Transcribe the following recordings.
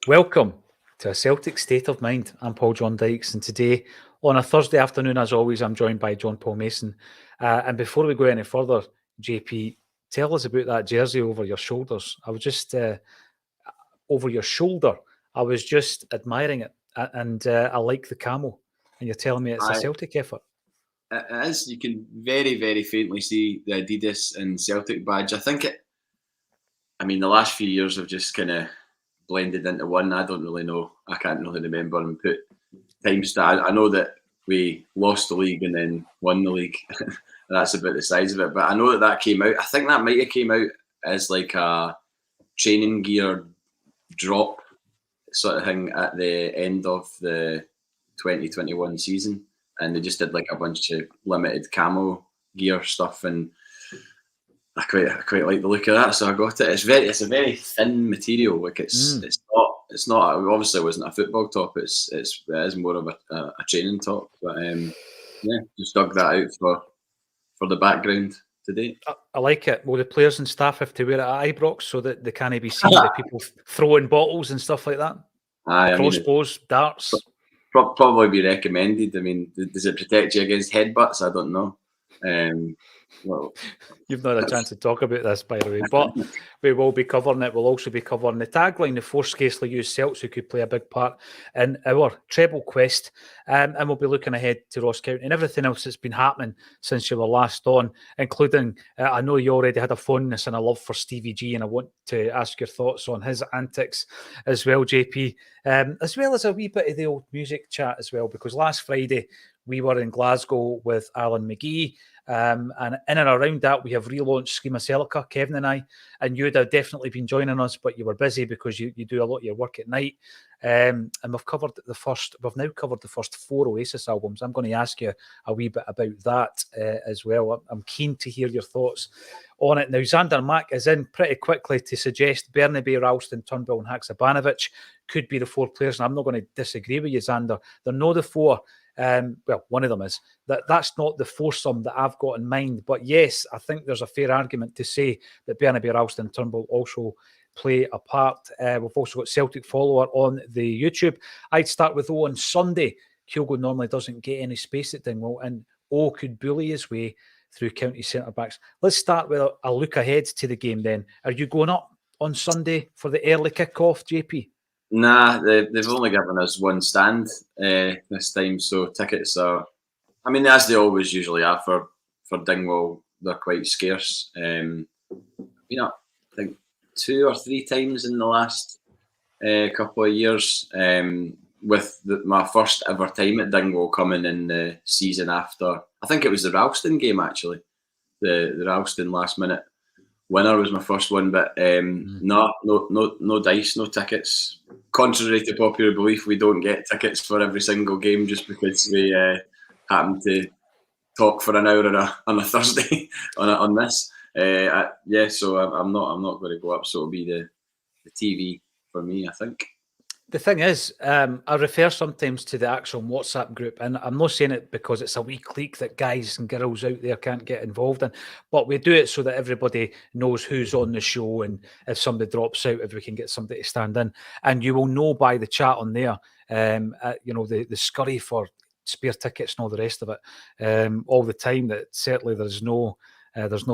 Welcome to a Celtic State of Mind. I'm Paul John Dykes, and today, on a Thursday afternoon, as always, I'm joined by John Paul Mason. And before we go any further, JP, tell us about that jersey over your shoulders. I was just over your shoulder. I was just admiring it, and I like the camo. And you're telling me it's a I, Celtic effort. it is. You can very, very faintly see the Adidas and Celtic badge. The last few years have just kind of blended into one. I don't really know. I can't really remember and put times that. I know that we lost the league and then won the league. That's about the size of it. But I know that came out. I think that might have came out as like a training gear drop sort of thing at the end of the 2021 season. And they just did like a bunch of limited camo gear stuff, and I quite like the look of that, so I got it. It's a very thin material. Like it's not obviously it wasn't a football top. It is more of a training top. But just dug that out for the background today. I like it. Well, the players and staff have to wear it at Ibrox so that they can't be seen by people throwing bottles and stuff like that. Crossbows, darts. Probably be recommended. I mean, does it protect you against headbutts? I don't know. Well, you've not had a chance to talk about this, by the way, but we will be covering it. We'll also be covering the tagline, the 4 scarcely used Celts who could play a big part in our treble quest, and we'll be looking ahead to Ross County and everything else that's been happening since you were last on, including, I know you already had a fondness and a love for Stevie G, and I want to ask your thoughts on his antics as well, JP, as well as a wee bit of the old music chat as well, because last Friday we were in Glasgow with Alan McGee, and in and around that, we have relaunched Schema Celica, Kevin and I, and you'd have definitely been joining us, but you were busy because you do a lot of your work at night. And we've now covered the first 4 Oasis albums. I'm going to ask you a wee bit about that as well. I'm keen to hear your thoughts on it. Now, Xander Mack is in pretty quickly to suggest Bernabe, Ralston, Turnbull and Haksabanovic could be the 4 players, and I'm not going to disagree with you, Xander. They're not the 4. Well, one of them is. That's not the foursome that I've got in mind. But yes, I think there's a fair argument to say that Bernabe, Ralston, Turnbull also play a part. We've also got Celtic Follower on the YouTube. I'd start with on Sunday. Kygo normally doesn't get any space at Dingwall, and could bully his way through county centre-backs. Let's start with a look ahead to the game then. Are you going up on Sunday for the early kick-off, JP? Nah, they've only given us one stand this time, so tickets are, as they always usually are for Dingwall, they're quite scarce. I think 2 or 3 times in the last couple of years, with my first ever time at Dingwall coming in the season after, I think it was the Ralston game actually, the Ralston last minute winner was my first one, but no dice, no tickets. Contrary to popular belief, we don't get tickets for every single game just because we happen to talk for an hour on a Thursday on this. So I'm not going to go up. So it'll be the TV for me, I think. The thing is, I refer sometimes to the Acsom WhatsApp group, and I'm not saying it because it's a wee clique that guys and girls out there can't get involved in, but we do it so that everybody knows who's on the show, and if somebody drops out, if we can get somebody to stand in. And you will know by the chat on there, the scurry for spare tickets and all the rest of it all the time, that certainly there's no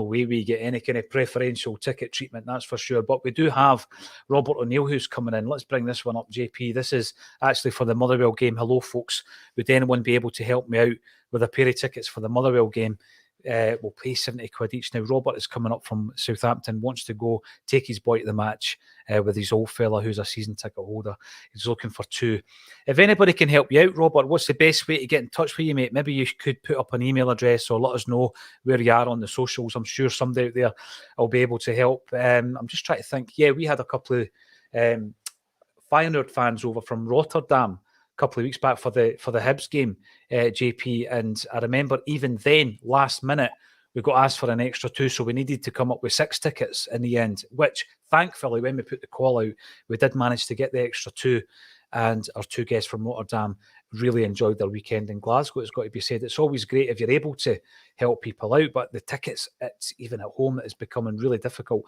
way we get any kind of preferential ticket treatment, that's for sure. But we do have Robert O'Neill who's coming in. Let's bring this one up, JP. This is actually for the Motherwell game. Hello, folks. Would anyone be able to help me out with a pair of tickets for the Motherwell game? We'll pay 70 quid each. Now, Robert is coming up from Southampton, wants to go take his boy to the match with his old fella who's a season ticket holder. He's looking for 2. If anybody can help you out, Robert, what's the best way to get in touch with you, mate? Maybe you could put up an email address or let us know where you are on the socials. I'm sure somebody out there will be able to help. I'm just trying to think. Yeah, we had a couple of Feyenoord fans over from Rotterdam couple of weeks back for the Hibs game, JP, and I remember even then, last minute, we got asked for an extra 2, so we needed to come up with 6 tickets in the end, which thankfully, when we put the call out, we did manage to get the extra 2, and our 2 guests from Rotterdam really enjoyed their weekend in Glasgow. It's got to be said. It's always great if you're able to help people out, but the tickets, it's even at home, it is becoming really difficult.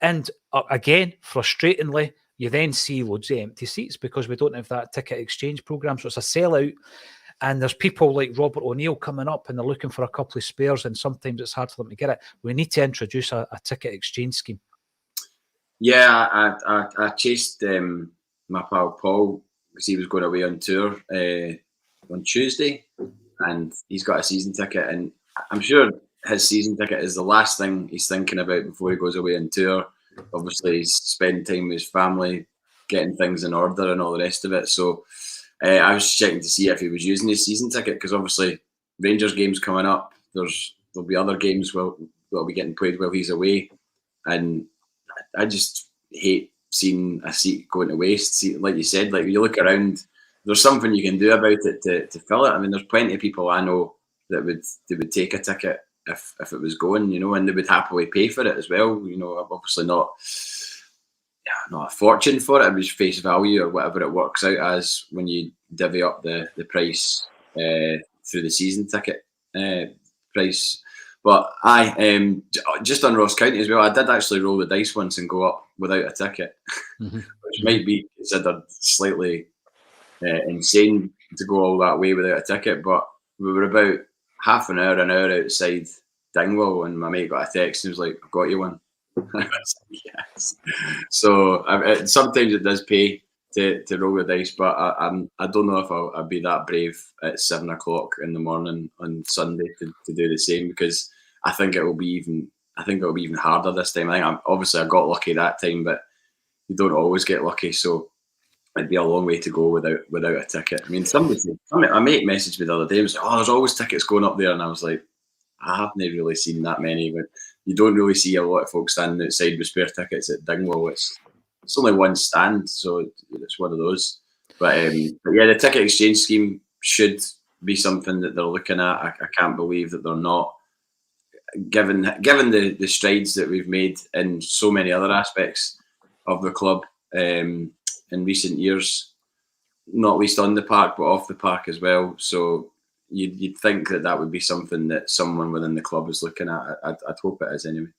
And again, frustratingly, you then see loads of empty seats because we don't have that ticket exchange programme. So it's a sellout. And there's people like Robert O'Neill coming up and they're looking for a couple of spares, and sometimes it's hard for them to get it. We need to introduce a ticket exchange scheme. Yeah, I chased my pal Paul because he was going away on tour on Tuesday, and he's got a season ticket, and I'm sure his season ticket is the last thing he's thinking about before he goes away on tour. Obviously, he's spending time with his family, getting things in order and all the rest of it. So I was checking to see if he was using his season ticket, because obviously Rangers games coming up. There'll be other games that'll be getting played while he's away, and I just hate seeing a seat going to waste. Like you said, like you look around, there's something you can do about it to fill it. I mean, there's plenty of people I know that would take a ticket if it was going, and they would happily pay for it as well. Obviously not a fortune for it. It was face value or whatever it works out as when you divvy up the price through the season ticket price. But just on Ross County as well, I did actually roll the dice once and go up without a ticket, which might be considered slightly insane to go all that way without a ticket. But we were about half an hour outside Dingwall, and my mate got a text and he was like, "I've got you one." I was like, yes. So sometimes it does pay to roll the dice, but I don't know if I'll be that brave at 7 o'clock in the morning on Sunday to do the same, because I think it will be even harder this time. I got lucky that time, but you don't always get lucky, so it'd be a long way to go without a ticket. I mean, a mate messaged me the other day and was like, "Oh, there's always tickets going up there," and I was like, I haven't really seen that many, but you don't really see a lot of folks standing outside with spare tickets at Dingwall. It's only one stand, so it's one of those. But yeah, the ticket exchange scheme should be something that they're looking at. I can't believe that they're not, given the strides that we've made in so many other aspects of the club in recent years, not least on the park, but off the park as well. So you'd think that would be something that someone within the club is looking at. I'd hope it is anyway.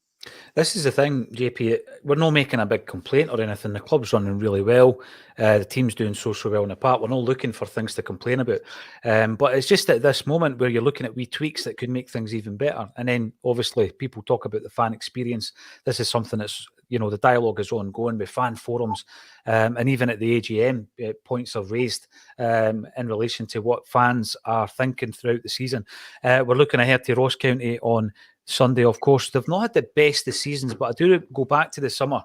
This is the thing, JP. We're not making a big complaint or anything. The club's running really well. The team's doing so well in the park. We're not looking for things to complain about. But it's just at this moment where you're looking at wee tweaks that could make things even better. And then, obviously, people talk about the fan experience. This is something that's, the dialogue is ongoing with fan forums. And even at the AGM, points are raised in relation to what fans are thinking throughout the season. We're looking ahead to Ross County on Sunday, of course. They've not had the best of seasons, but I do go back to the summer.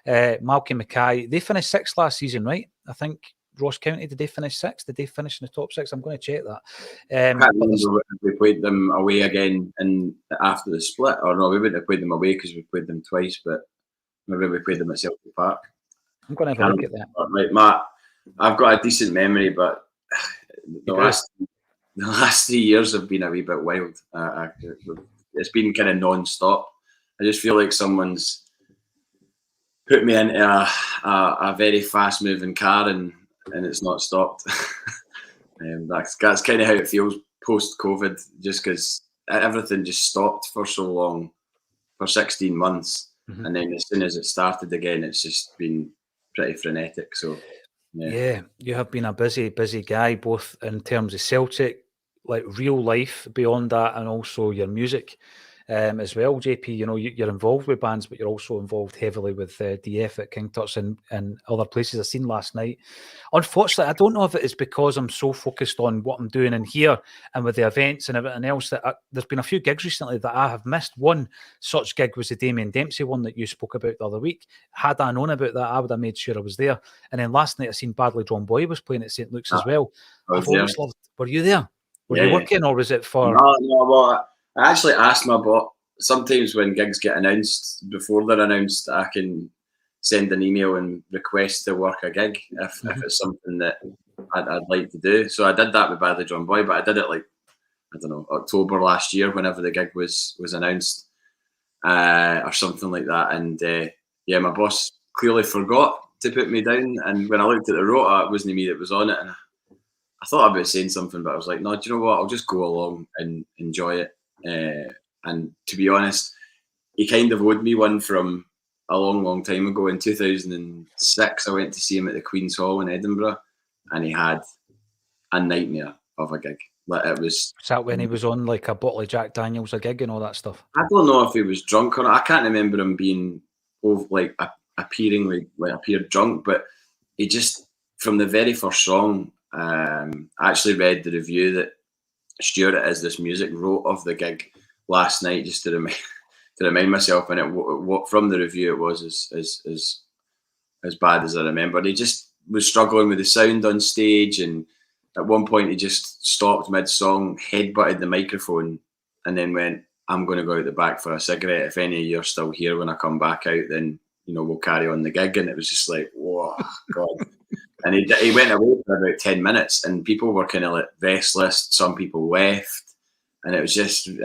Malky Mackay, they finished sixth last season, right? I think Ross County, did they finish sixth? Did they finish in the top six? I'm going to check that. I can't remember if we played them away again after the split, or no, we wouldn't have played them away because we played them twice, but maybe we played them at Celtic Park. I'm going to have a look at that. Right, Matt, I've got a decent memory, but the last 3 years have been a wee bit wild. It's been kind of non-stop. I just feel like someone's put me into a very fast-moving car and it's not stopped. That's kind of how it feels post-COVID, just because everything just stopped for so long, for 16 months. Mm-hmm. And then as soon as it started again, it's just been pretty frenetic. So, yeah, you have been a busy guy, both in terms of Celtic, like real life beyond that, and also your music as well, JP. You're involved with bands, but you're also involved heavily with DF at King Tut's and other places. I've seen last night. Unfortunately, I don't know if it is because I'm so focused on what I'm doing in here and with the events and everything else that there's been a few gigs recently that I have missed. One such gig was the Damien Dempsey one that you spoke about the other week. Had I known about that, I would have made sure I was there. And then last night I seen Badly Drawn Boy was playing at St. Luke's as well. I've always loved. Were you there? Were you working, or was it for? No. Well, I actually asked my boss. Sometimes when gigs get announced, before they're announced, I can send an email and request to work a gig if it's something that I'd like to do. So I did that with Badly Drawn Boy, but I did it October last year, whenever the gig was announced, or something like that. And my boss clearly forgot to put me down. And when I looked at the rota, it wasn't me that was on it. And I thought about saying something, but I was like, no, do you know what? I'll just go along and enjoy it. And to be honest, he kind of owed me one from a long time ago. In 2006, I went to see him at the Queen's Hall in Edinburgh, and he had a nightmare of a gig. Like, it was. Was that when he was on like a bottle of Jack Daniels a gig and all that stuff? I don't know if he was drunk or not. I can't remember him being appeared drunk, but he just, from the very first song, I actually read the review that Stuart As This Music wrote of the gig last night, just to remind myself, and what from the review it was as bad as I remember. He just was struggling with the sound on stage, and at one point he just stopped mid-song, headbutted the microphone, and then went, "I'm going to go out the back for a cigarette. If any of you are still here when I come back out, then we'll carry on the gig." And it was just like, whoa, God. And he went away for about 10 minutes, and people were kind of like restless. Some people left, and it was just, it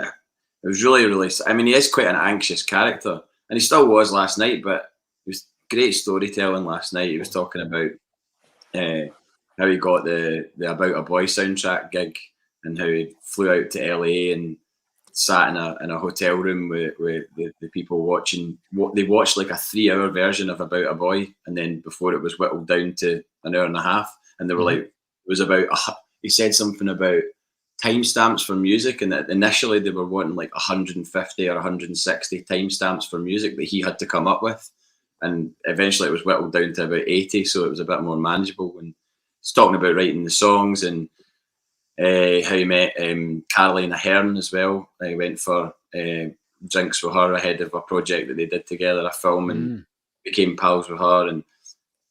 was really, really. I mean, he is quite an anxious character, and he still was last night. But it was great storytelling last night. He was talking about how he got the About a Boy soundtrack gig, and how he flew out to LA and sat in a hotel room with the people watching. They watched like a 3-hour version of About a Boy, and then before it was whittled down to an hour and a half, and they were like, it was about. He said something about timestamps for music, and that initially they were wanting like 150 or 160 timestamps for music that he had to come up with, and eventually it was whittled down to about 80, so it was a bit more manageable. And he's talking about writing the songs and how he met Caroline Aherne as well. He went for drinks with her ahead of a project that they did together, a film, and became pals with her. And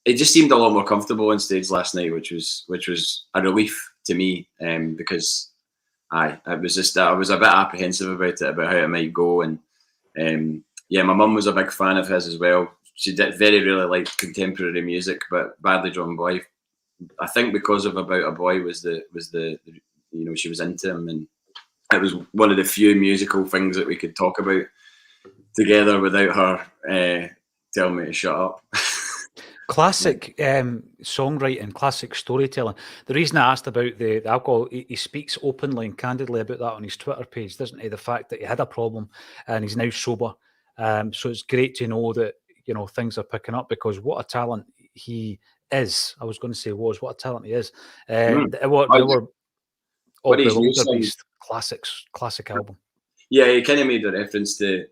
it just seemed a lot more comfortable on stage last night, which was a relief to me, because I was a bit apprehensive about how it might go. And my mum was a big fan of his as well. She very really liked contemporary music, but Badly Drawn Boy, I think because of About a Boy was the she was into him, and it was one of the few musical things that we could talk about together without her telling me to shut up. Classic songwriting, classic storytelling. The reason I asked about the alcohol, he speaks openly and candidly about that on his Twitter page, doesn't he? The fact that he had a problem and he's now sober. So it's great to know that things are picking up, because what a talent he is. I was going to say what a talent he is. Beast, classic album. Yeah, he kind of made a reference to.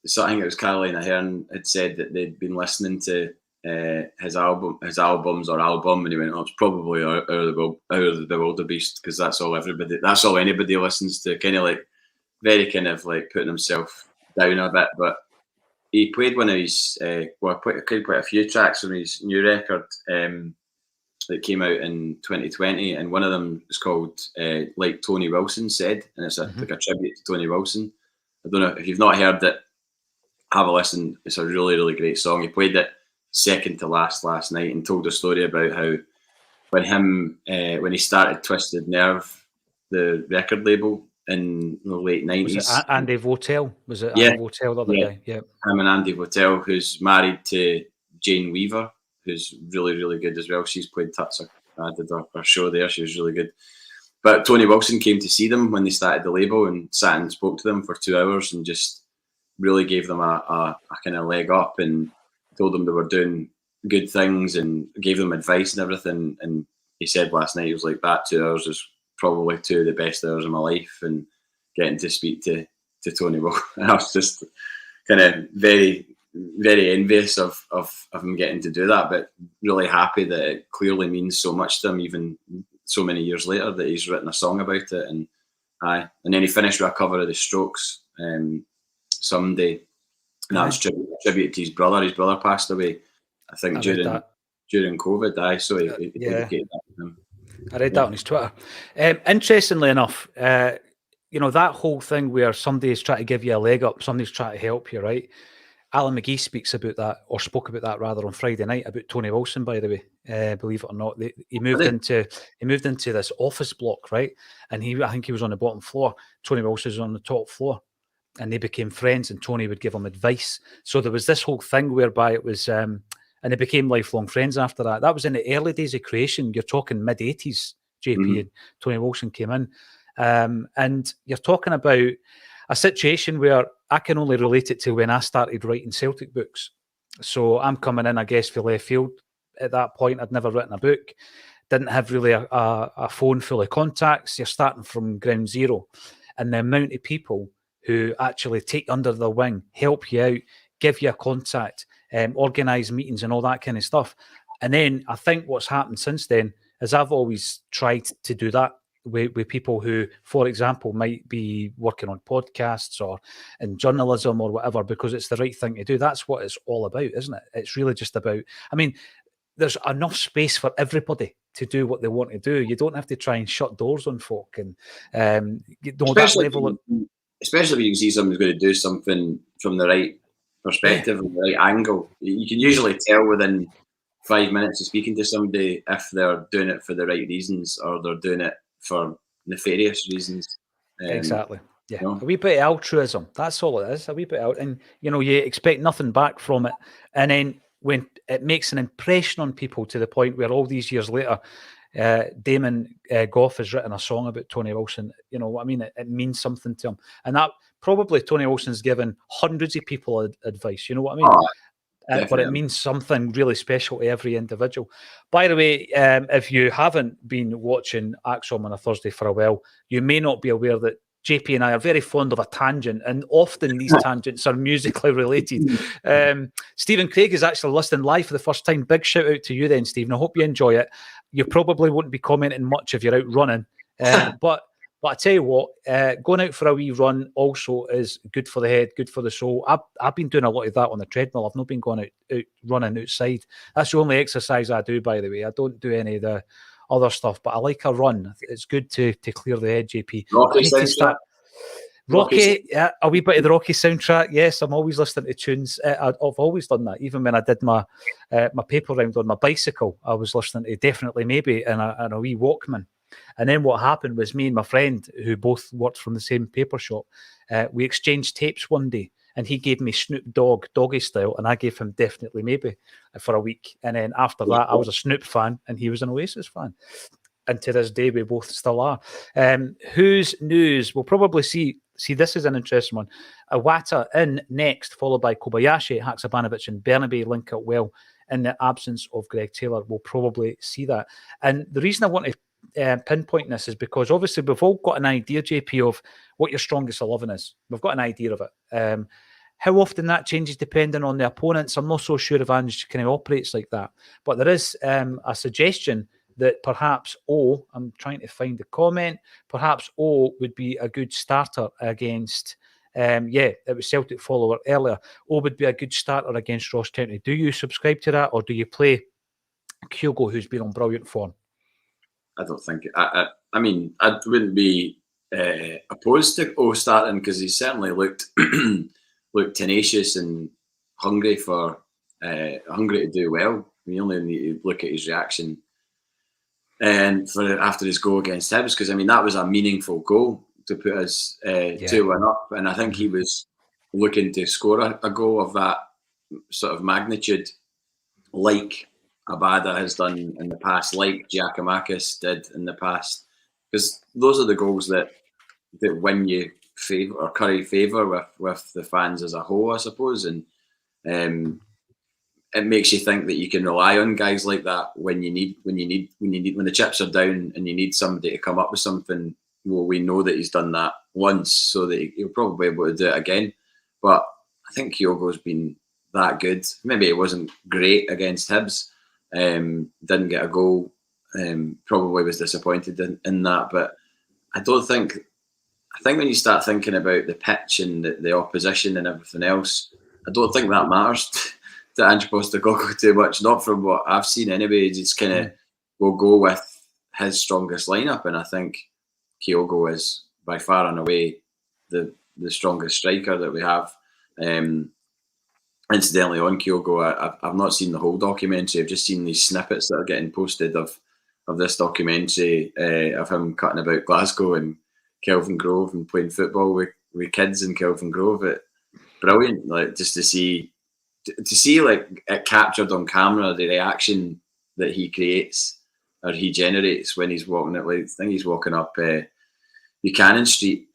So I think it was Caroline Aherne had said that they'd been listening to his album, and he went, "Oh, it's probably Out of the Wildebeest, because that's all anybody listens to." Kind of like very kind of like putting himself down a bit, but he played one of his quite a few tracks from his new record that came out in 2020, and one of them is called Like Tony Wilson Said, and it's like a tribute to Tony Wilson. I don't know if you've not heard it. Have a listen. It's a really, really great song. He played it second to last night and told a story about how when he started Twisted Nerve, the record label, in the late 90s. Was it Andy Votel? Was it Yeah. Andy Votel the other day? Yeah. Him and Andy Votel, who's married to Jane Weaver, who's really, really good as well. She's played Tutser. I did her show there. She was really good. But Tony Wilson came to see them when they started the label and sat and spoke to them for 2 hours and just really gave them a kind of leg up and told them they were doing good things and gave them advice and everything. And he said last night, he was like, that 2 hours is probably 2 of the best hours of my life, and getting to speak to Tony Wilson. And I was just kind of very, very envious of him getting to do that, but really happy that it clearly means so much to him, even so many years later, that he's written a song about it. And then he finished with a cover of the Strokes, Someday, and that was tribute to his brother. His brother passed away, I think, during COVID. So he dedicated that to him. I read that on his Twitter. Interestingly enough, that whole thing where somebody's trying to give you a leg up, somebody's trying to help you, right? Alan McGee spoke about that rather on Friday night, about Tony Wilson, by the way. Believe it or not, he moved into this office block, right? And I think he was on the bottom floor. Tony Wilson was on the top floor, and they became friends. And Tony would give him advice. So there was this whole thing whereby it was, and they became lifelong friends after that. That was in the early days of Creation. You're talking mid-80s, JP, and Tony Wilson came in, and you're talking about a situation where I can only relate it to when I started writing Celtic books. So I'm coming in, I guess, for left field. At that point, I'd never written a book, didn't have really a phone full of contacts. You're starting from ground zero. And the amount of people who actually take under their wing, help you out, give you a contact, organise meetings and all that kind of stuff. And then I think what's happened since then is I've always tried to do that with people who, for example, might be working on podcasts or in journalism or whatever, because it's the right thing to do. That's what it's all about, isn't it? It's really just about, I mean, there's enough space for everybody to do what they want to do. You don't have to try and shut doors on folk. And especially if you can see someone's going to do something from the right perspective and the right angle. You can usually tell within 5 minutes of speaking to somebody if they're doing it for the right reasons or they're doing it for nefarious reasons. Exactly. Yeah, a wee bit of altruism. That's all it is. A wee bit out, and you expect nothing back from it. And then when it makes an impression on people to the point where all these years later, Damon Gough has written a song about Tony Wilson. You know what I mean? It means something to him, and that probably Tony Wilson's given hundreds of people advice. You know what I mean? But it means something really special to every individual. By the way, if you haven't been watching Acsom on a Thursday for a while, you may not be aware that JP and I are very fond of a tangent, and often these tangents are musically related. Stephen Craig is actually listening live for the first time. Big shout out to you then, Stephen. I hope you enjoy it. You probably won't be commenting much if you're out running. But I tell you what, going out for a wee run also is good for the head, good for the soul. I've been doing a lot of that on the treadmill. I've not been going out running outside. That's the only exercise I do, by the way. I don't do any of the other stuff, but I like a run. It's good to clear the head, JP. Rocky, yeah, a wee bit of the Rocky soundtrack. Yes, I'm always listening to tunes. I've always done that. Even when I did my paper round on my bicycle, I was listening to Definitely Maybe in a wee Walkman. And then what happened was me and my friend, who both worked from the same paper shop, we exchanged tapes one day, and he gave me Snoop Dogg, Doggy Style, and I gave him Definitely Maybe for a week. And then after that, I was a Snoop fan, and he was an Oasis fan. And to this day, we both still are. Whose news? We'll probably see, this is an interesting one. Iwata in next, followed by Kobayashi, Haksabanovic, and Bernabe link up well in the absence of Greg Taylor. We'll probably see that. And the reason I want to pinpoint this is because obviously we've all got an idea, JP, of what your strongest 11 is. We've got an idea of it. How often that changes depending on the opponents, I'm not so sure if Ange kind of operates like that. But there is a suggestion that perhaps I'm trying to find the comment, perhaps would be a good starter against, it was Celtic follower earlier, would be a good starter against Ross County. Do you subscribe to that, or do you play Kygo, who's been on brilliant form? I don't think. I mean, I wouldn't be opposed to starting, because he certainly looked tenacious and hungry to do well. We only need to look at his reaction and after his goal against Hibs, because I mean that was a meaningful goal to put us 2-1 up, and I think he was looking to score a goal of that sort of magnitude, like Abada has done in the past, like Giacomakis did in the past, because those are the goals that win you favour or curry favour with the fans as a whole, I suppose, and it makes you think that you can rely on guys like that when the chips are down and you need somebody to come up with something. Well, we know that he's done that once, so that he'll probably be able to do it again. But I think Kyogo's been that good. Maybe it wasn't great against Hibs. Didn't get a goal. Probably was disappointed in that. But I think when you start thinking about the pitch and the opposition and everything else, I don't think that matters to Ange Postecoglou too much. Not from what I've seen anyway. Just kind of will go with his strongest lineup, and I think Kyogo is by far and away the strongest striker that we have. Incidentally, on Kyogo, I've not seen the whole documentary. I've just seen these snippets that are getting posted of this documentary of him cutting about Glasgow and Kelvin Grove and playing football with kids in Kelvin Grove. Brilliant, like just to see like it captured on camera, the reaction that he creates or he generates when he's walking it. Like I think he's walking up Buchanan Street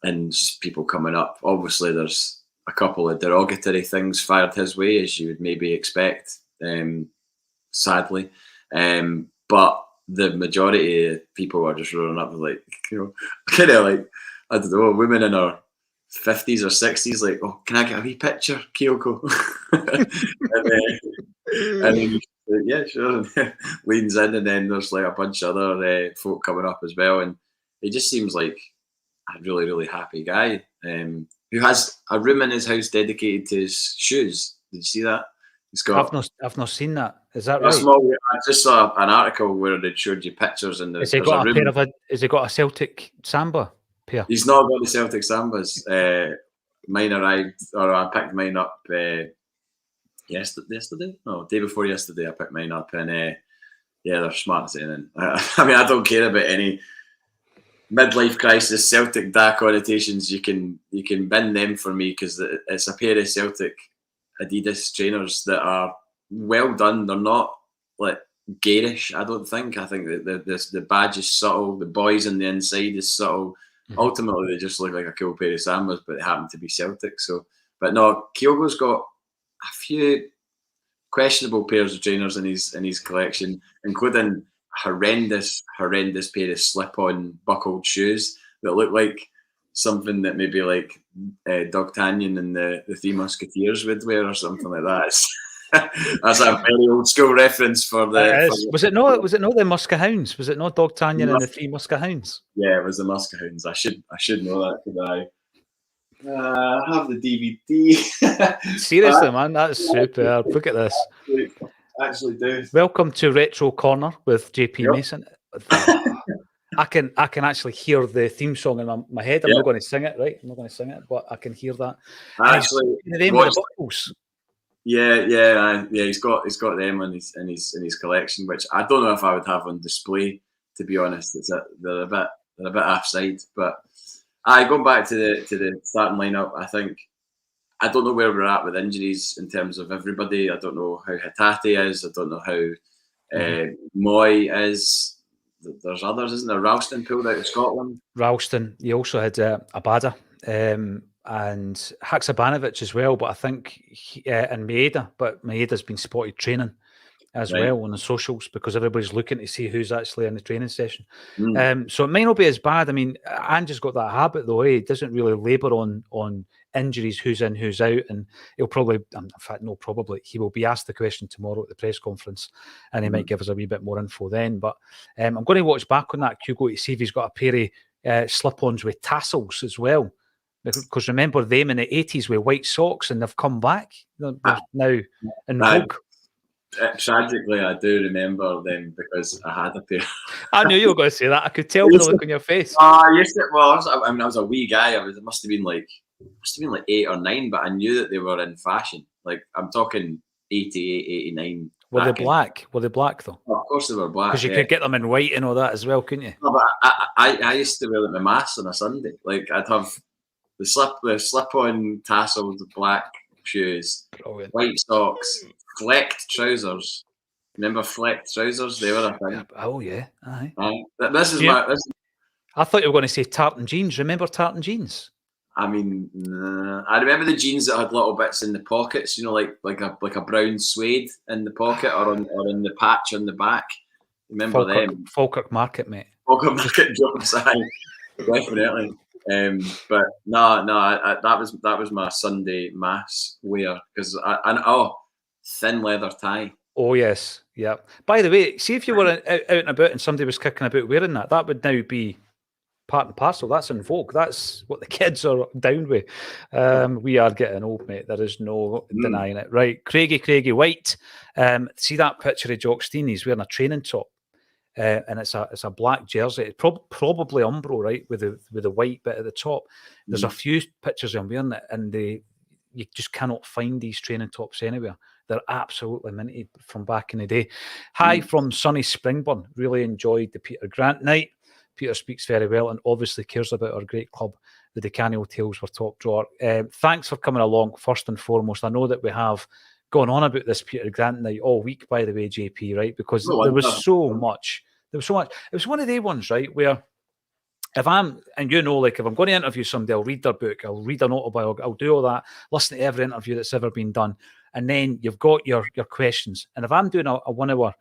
and just people coming up. Obviously, there's a couple of derogatory things fired his way, as you would maybe expect, sadly. But the majority of people are just running up like, kind of like, I don't know, women in her 50s or 60s, like, oh, can I get a wee picture, Kyoko? and then yeah, sure. Leans in, and then there's like a bunch of other folk coming up as well, and it just seems like a really, really happy guy who has a room in his house dedicated to his shoes. Did you see that? He's got. I've not seen that. Is that right? I just saw an article where they showed you pictures, and has he got a pair of has he got a Celtic Samba pair? He's not got the Celtic Sambas. Mine arrived, or I picked mine up yesterday. No, day before yesterday. I picked mine up, and yeah, they're smart as anything. I mean, I don't care about any midlife crisis Celtic da connotations. You can bin them for me, because it's a pair of Celtic Adidas trainers that are well done. They're not like garish, I don't think. I think that the badge is subtle. The boys on the inside is subtle. Ultimately, they just look like a cool pair of Sambas, but they happen to be Celtic. So, but no, Kyogo's got a few questionable pairs of trainers in his collection, including horrendous pair of slip-on buckled shoes that look like something that maybe like D'Artagnan and the Three Musketeers would wear, or something like that. That's a very old school reference for the. Was it not the Muskehounds? Was it not D'Artagnan and the Three Muskehounds? Yeah, it was the Muskehounds. I should know that, could I? I have the DVD. Seriously, man, that's superb. Look at this. Actually do. Welcome to Retro Corner with JP Mason. I can actually hear the theme song in my head. I'm not going to sing it, right? I'm not going to sing it, but I can hear that. Actually, the name of the buckles. Yeah. He's got them in his collection, which I don't know if I would have on display. To be honest, they're a bit offside. But going back to the starting lineup, I don't know where we're at with injuries in terms of everybody. I don't know how Hatate is. I don't know how Moy is. There's others, isn't there? Ralston pulled out of Scotland. Ralston. You also had Abada and Haksabanovic as well. But I think and Maeda. But Maeda's been spotted training as well on the socials, because everybody's looking to see who's actually in the training session. So it might not be as bad. I mean, Ange's got that habit though. He doesn't really labour on injuries, who's in, who's out, and he'll probably, in fact, no, probably, he will be asked the question tomorrow at the press conference, and he might give us a wee bit more info then. But I'm going to watch back on that Kygo to see if he's got a pair of slip-ons with tassels as well, because remember them in the 80s with white socks, and they've come back. They're now in vogue. Tragically, I do remember them because I had a pair. I knew you were going to say that. I could tell by the look on your face. I was a wee guy. It must have been like 8 or 9, but I knew that they were in fashion. Like, I'm talking 88, 89. Were they black? Were they black though? Oh, of course they were black. Because you could get them in white and all that as well, couldn't you? No, but I used to wear like my mass on a Sunday. Like, I'd have the slip-on tasseled black shoes, brilliant, white socks, flecked trousers. Remember flecked trousers? They were a thing. Oh yeah. Aye. I thought you were going to say tartan jeans. Remember tartan jeans? I mean, I remember the jeans that had little bits in the pockets. You know, like a brown suede in the pocket or in the patch on the back. Remember them? Falkirk Market, mate. Falkirk Market jobs, definitely. But no, that was my Sunday mass wear, because thin leather tie. Oh yes, yeah. By the way, see if you were out and about and somebody was kicking about wearing that would now be part and parcel. That's in vogue. That's what the kids are down with. We are getting old, mate. There is no denying it. Right, Craigie White. See that picture of Jock Stein? He's wearing a training top. And it's a black jersey. It's probably Umbro, right, with the white bit at the top. There's a few pictures of him wearing it, and you just cannot find these training tops anywhere. They're absolutely minted from back in the day. Hi from sunny Springburn. Really enjoyed the Peter Grant night. Peter speaks very well and obviously cares about our great club. The Decanio Tales were top drawer. Thanks for coming along, first and foremost. I know that we have gone on about this Peter Grant night all week, by the way, JP, right? Because there was so much. It was one of the ones, right, where if I'm, and like if I'm going to interview somebody, I'll read their book, I'll read an autobiography, I'll do all that, listen to every interview that's ever been done, and then you've got your questions. And if I'm doing a 1 hour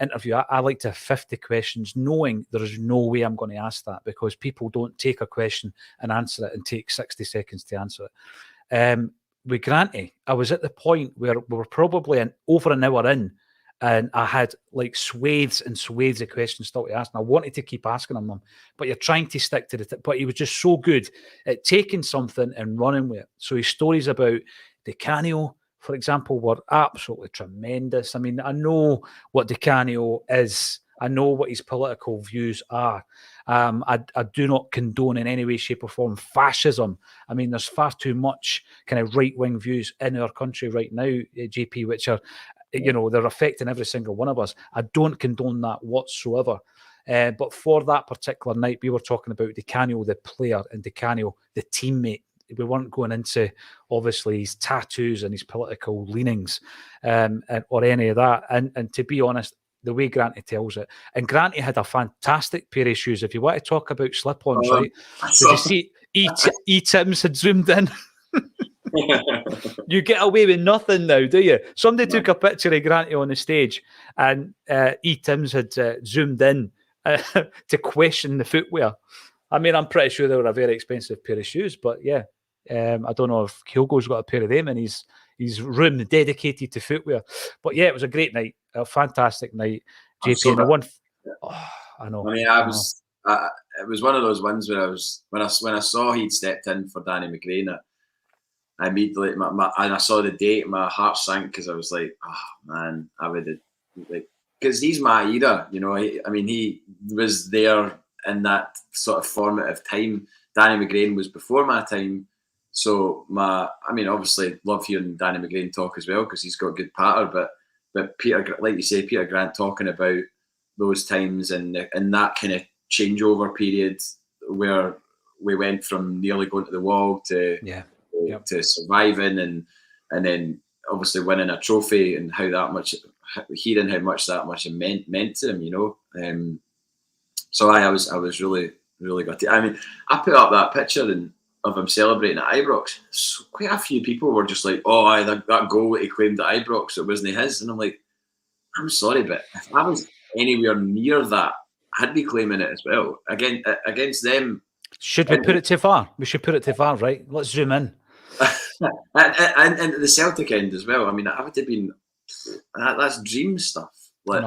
interview, I like to have 50 questions, knowing there is no way I'm going to ask that, because people don't take a question and answer it and take 60 seconds to answer it. With Granty, I was at the point where we were probably over an hour in, and I had like swathes and swathes of questions still to ask. And I wanted to keep asking him them, but you're trying to stick to but he was just so good at taking something and running with it. So his stories about Di Canio, for example, were absolutely tremendous. I mean, I know what Di Canio is. I know what his political views are. I do not condone in any way, shape or form fascism. I mean, there's far too much kind of right-wing views in our country right now, JP, which are, they're affecting every single one of us. I don't condone that whatsoever. But for that particular night, we were talking about Di Canio, the player, and Di Canio, the teammate. We weren't going into, obviously, his tattoos and his political leanings or any of that. And to be honest, the way Granty tells it, and Granty had a fantastic pair of shoes. If you want to talk about slip-ons, right? Did you see E. Timms had zoomed in? You get away with nothing now, do you? Somebody took a picture of Granty on the stage, and E. Timms had zoomed in to question the footwear. I mean, I'm pretty sure they were a very expensive pair of shoes, but yeah, I don't know if Kygo's got a pair of them in his room dedicated to footwear. But yeah, it was a great night, a fantastic night, JP. And the one, I know. I mean, it was one of those ones where when I saw he'd stepped in for Danny McGregor, I immediately, and I saw the date, my heart sank, because I was like, oh man, I would have, like, because he's my era, I mean, he was there in that sort of formative time. Danny McGregor was before my time. So obviously love hearing Danny McGregor talk as well, because he's got good patter, but Peter, like you say, Peter Grant talking about those times and that kind of changeover period where we went from nearly going to the wall to surviving and then obviously winning a trophy, and how much that meant to him, So I was really, really gutted. I mean, I put up that picture of him celebrating at Ibrox. So quite a few people were just like, "Oh, that goal that he claimed at Ibrox, it wasn't his." And I'm like, I'm sorry, but if I was anywhere near that, I'd be claiming it as well. Against them. Should we put it too far? We should put it too far, right? Let's zoom in. and the Celtic end as well. I mean, I would have been. That's dream stuff. Like,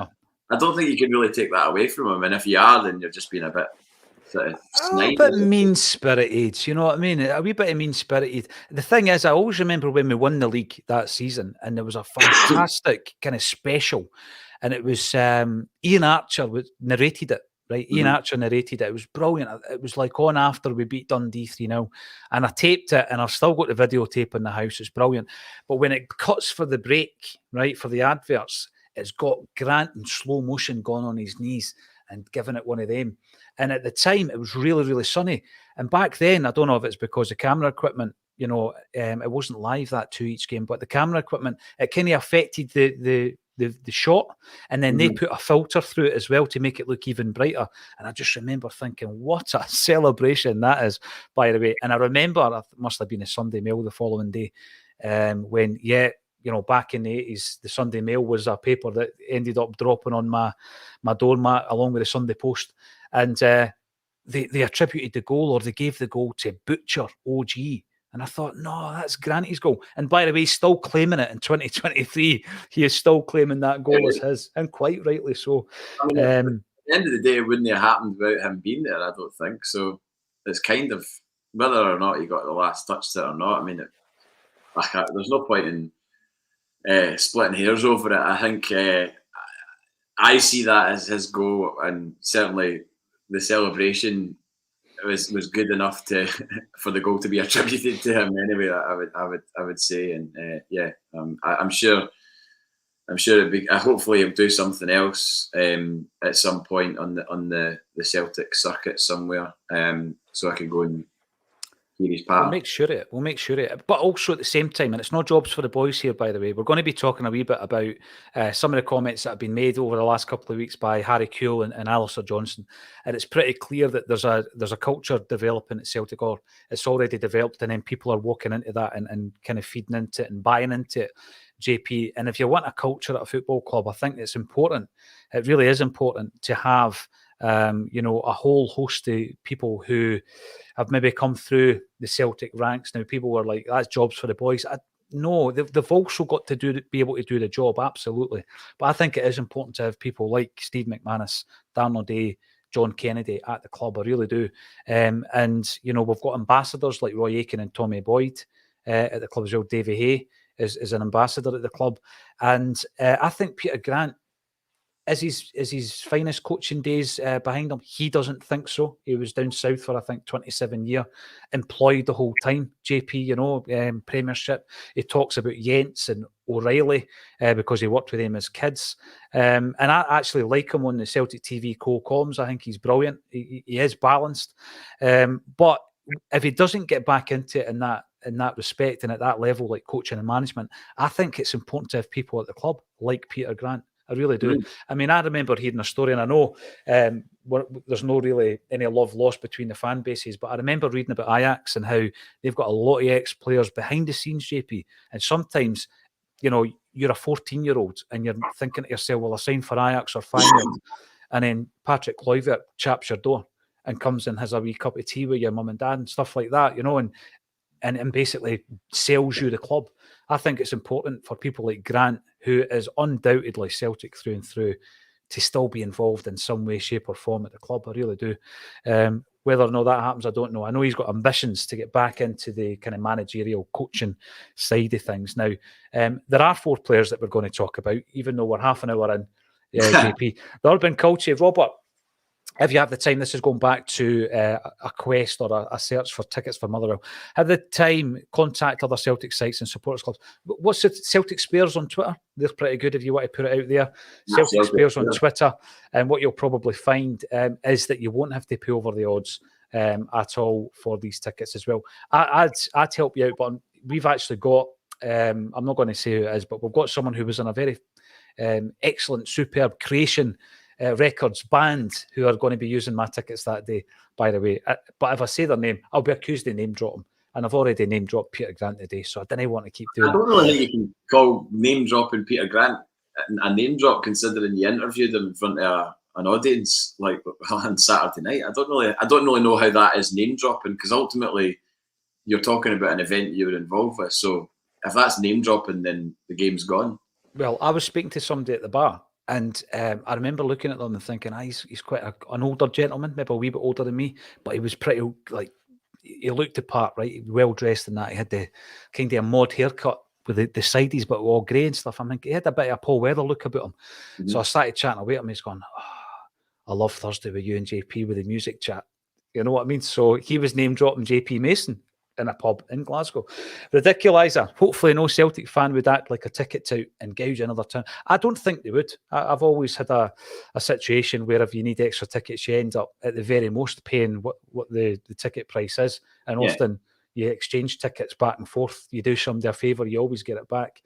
I don't think you can really take that away from him. And if you are, then you're just being a bit sort of snide. A bit mean-spirited, you know what I mean? A wee bit of mean-spirited. The thing is, I always remember when we won the league that season, and there was a fantastic kind of special, and it was Ian Archer narrated it. Right, Ian Archer narrated it. It was brilliant. It was like on after we beat Dundee 3-0, and I taped it, and I've still got the videotape in the house. It's brilliant. But when it cuts for the break, right, for the adverts, it's got Grant in slow motion going on his knees and giving it one of them. And at the time, it was really, really sunny. And back then, I don't know if it's because the camera equipment, it wasn't live that 2 each game, but the camera equipment, it kind of affected the shot, and then they put a filter through it as well to make it look even brighter. And I just remember thinking, what a celebration that is, by the way. And I remember it must have been a Sunday Mail the following day, when back in the 80s, the Sunday Mail was a paper that ended up dropping on my doormat along with the Sunday Post, and they attributed the goal, or they gave the goal, to Butcher OG. And I thought, no, that's Granty's goal. And by the way, he's still claiming it in 2023. He is still claiming that goal as his, and quite rightly so. I mean, at the end of the day, it wouldn't have happened without him being there, I don't think. So it's kind of, whether or not he got the last touch to it or not, I mean, there's no point in splitting hairs over it. I think I see that as his goal, and certainly the celebration was good enough for the goal to be attributed to him anyway. I would say, and I'm sure it'd be. Hopefully, he'll do something else at some point on the Celtic circuit somewhere, so I can go and his part. We'll make sure of it. But also at the same time, and it's not jobs for the boys here, by the way, we're going to be talking a wee bit about some of the comments that have been made over the last couple of weeks by Harry Kewell and Alistair Johnson. And it's pretty clear that there's a culture developing at Celtic, or it's already developed, and then people are walking into that and kind of feeding into it and buying into it, JP. And if you want a culture at a football club, I think it's important. It really is important to have a whole host of people who have maybe come through the Celtic ranks. Now, people were like, that's jobs for the boys. No, they've also got to be able to do the job, absolutely. But I think it is important to have people like Steve McManus, Dan O'Day, John Kennedy at the club. I really do. And, we've got ambassadors like Roy Aitken and Tommy Boyd at the club as well. Davy Hay is an ambassador at the club. And I think Peter Grant, is his finest coaching days behind him? He doesn't think so. He was down south for, I think, 27 years, employed the whole time, JP, Premiership. He talks about Yents and O'Reilly because he worked with him as kids. And I actually like him on the Celtic TV co-coms. I think he's brilliant. He is balanced. But if he doesn't get back into it in that respect and at that level, like coaching and management, I think it's important to have people at the club like Peter Grant. I really do. I mean, I remember hearing a story, and I know there's no really any love lost between the fan bases, but I remember reading about Ajax and how they've got a lot of ex-players behind the scenes, JP, and sometimes, you're a 14-year-old and you're thinking to yourself, well, I signed for Ajax or Feyenoord, and then Patrick Kluivert chaps your door and comes and has a wee cup of tea with your mum and dad and stuff like that, and basically sells you the club. I think it's important for people like Grant, who is undoubtedly Celtic through and through, to still be involved in some way, shape or form at the club. I really do. Whether or not that happens, I don't know. I know he's got ambitions to get back into the kind of managerial coaching side of things. Now, there are 4 players that we're going to talk about, even though we're half an hour in, JP. The Urban Culture, Robert, if you have the time, this is going back to a quest or a search for tickets for Motherwell. Have the time, contact other Celtic sites and supporters clubs. What's it, Celtic Spares on Twitter? They're pretty good if you want to put it out there. Celtic Spares on Twitter. And what you'll probably find is that you won't have to pay over the odds at all for these tickets as well. I'd help you out, but we've actually got, I'm not going to say who it is, but we've got someone who was in a very excellent, superb Creation Records band who are going to be using my tickets that day, by the way. But if I say their name, I'll be accused of name dropping. And I've already name dropped Peter Grant today, so I didn't want to keep doing it. I don't really think you can call name dropping Peter Grant a name drop, considering you interviewed him in front of an audience like on Saturday night. I don't really know how that is name dropping, because ultimately you're talking about an event you were involved with. So if that's name dropping, then the game's gone. Well, I was speaking to somebody at the bar, and I remember looking at them and thinking, he's quite an older gentleman, maybe a wee bit older than me, but he was pretty, like, he looked the part, right? Well dressed and that. He had the kind of a mod haircut with the sideys, but all grey and stuff. I mean, he had a bit of a Paul Weather look about him. Mm-hmm. So I started chatting away to him. He's going, I love Thursday with you and JP with the music chat. You know what I mean? So he was name dropping JP Mason in a pub in Glasgow. Ridiculizer. Hopefully no Celtic fan would act like a ticket tout and gouge another town. I don't think they would. I've always had a situation where if you need extra tickets, you end up at the very most paying what the ticket price is. And often you exchange tickets back and forth. You do somebody a favour, you always get it back.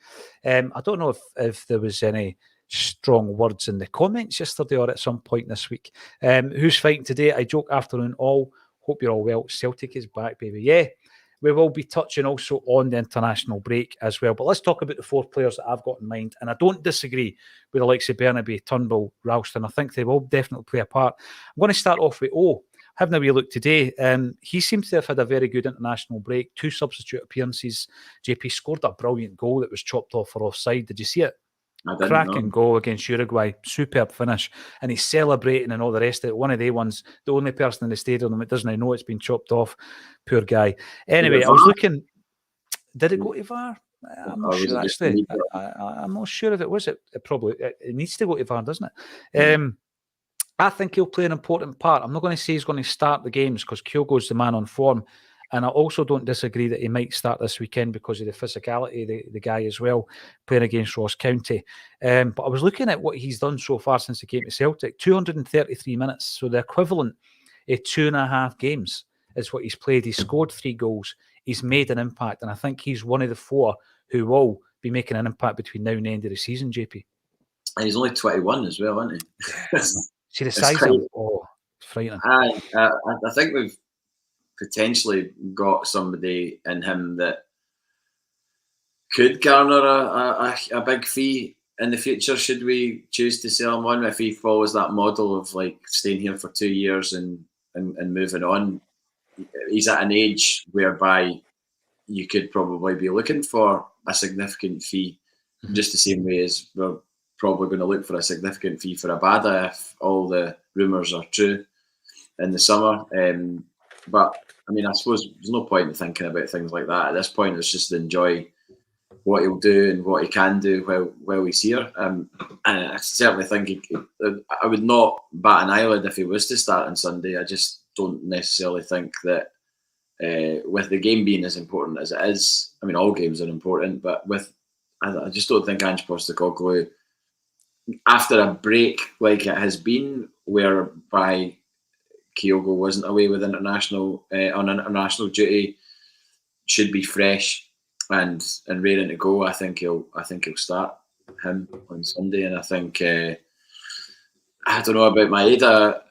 I don't know if there was any strong words in the comments yesterday or at some point this week. Who's fighting today? I joke, afternoon all. Hope you're all well. Celtic is back, baby. Yeah. We will be touching also on the international break as well. But let's talk about the 4 players that I've got in mind. And I don't disagree with the likes of Bernaby, Turnbull, Ralston. I think they will definitely play a part. I'm going to start off with having a wee look today. He seems to have had a very good international break. 2 substitute appearances. JP scored a brilliant goal that was chopped off for offside. Did you see it? Cracking goal against Uruguay. Superb finish. And he's celebrating and all the rest of it. One of the ones, the only person in the stadium that doesn't know it's been chopped off. Poor guy. Anyway, I was looking. Did it go to VAR? I'm not sure, actually. I'm not sure if it was. It probably it needs to go to VAR, doesn't it? I think he'll play an important part. I'm not going to say he's going to start the games because Kyogo's the man on form. And I also don't disagree that he might start this weekend because of the physicality, the guy as well, playing against Ross County. But I was looking at what he's done so far since he came to Celtic, 233 minutes. So the equivalent of 2.5 games is what he's played. He's scored 3 goals. He's made an impact. And I think he's one of the 4 who will be making an impact between now and the end of the season, JP. And he's only 21 as well, isn't he? See the size of him? Oh, it's frightening. I think we've potentially got somebody in him that could garner a big fee in the future, should we choose to sell him on, if he follows that model of like staying here for 2 years and moving on. He's at an age whereby you could probably be looking for a significant fee, just the same way as we're probably going to look for a significant fee for Abada if all the rumours are true in the summer. But I mean, I suppose there's no point in thinking about things like that at this point. It's just to enjoy what he'll do and what he can do while he's here. And I certainly think I would not bat an eyelid if he was to start on Sunday. I just don't necessarily think that with the game being as important as it is, I mean, all games are important, but I just don't think Ange Postecoglou, after a break like it has been, whereby Kygo wasn't away with on international duty, should be fresh and raring to go. I think he'll start him on Sunday, and I think I don't know about Maeda.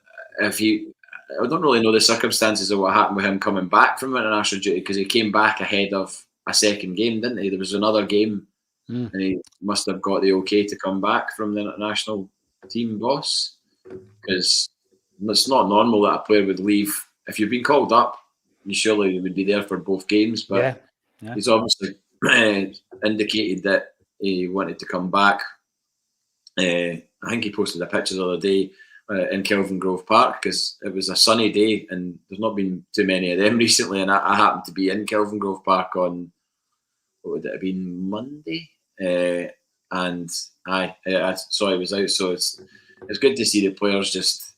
I don't really know the circumstances of what happened with him coming back from international duty, because he came back ahead of a second game, didn't he? There was another game, and he must have got the okay to come back from the international team boss, because it's not normal that a player would leave. If you've been called up, you surely would be there for both games, but he's obviously indicated that he wanted to come back. I think he posted a picture the other day in Kelvin Grove Park, because it was a sunny day and there's not been too many of them recently, and I happened to be in Kelvin Grove Park on, what would it have been, Monday, and I saw he was out. So it's good to see the players just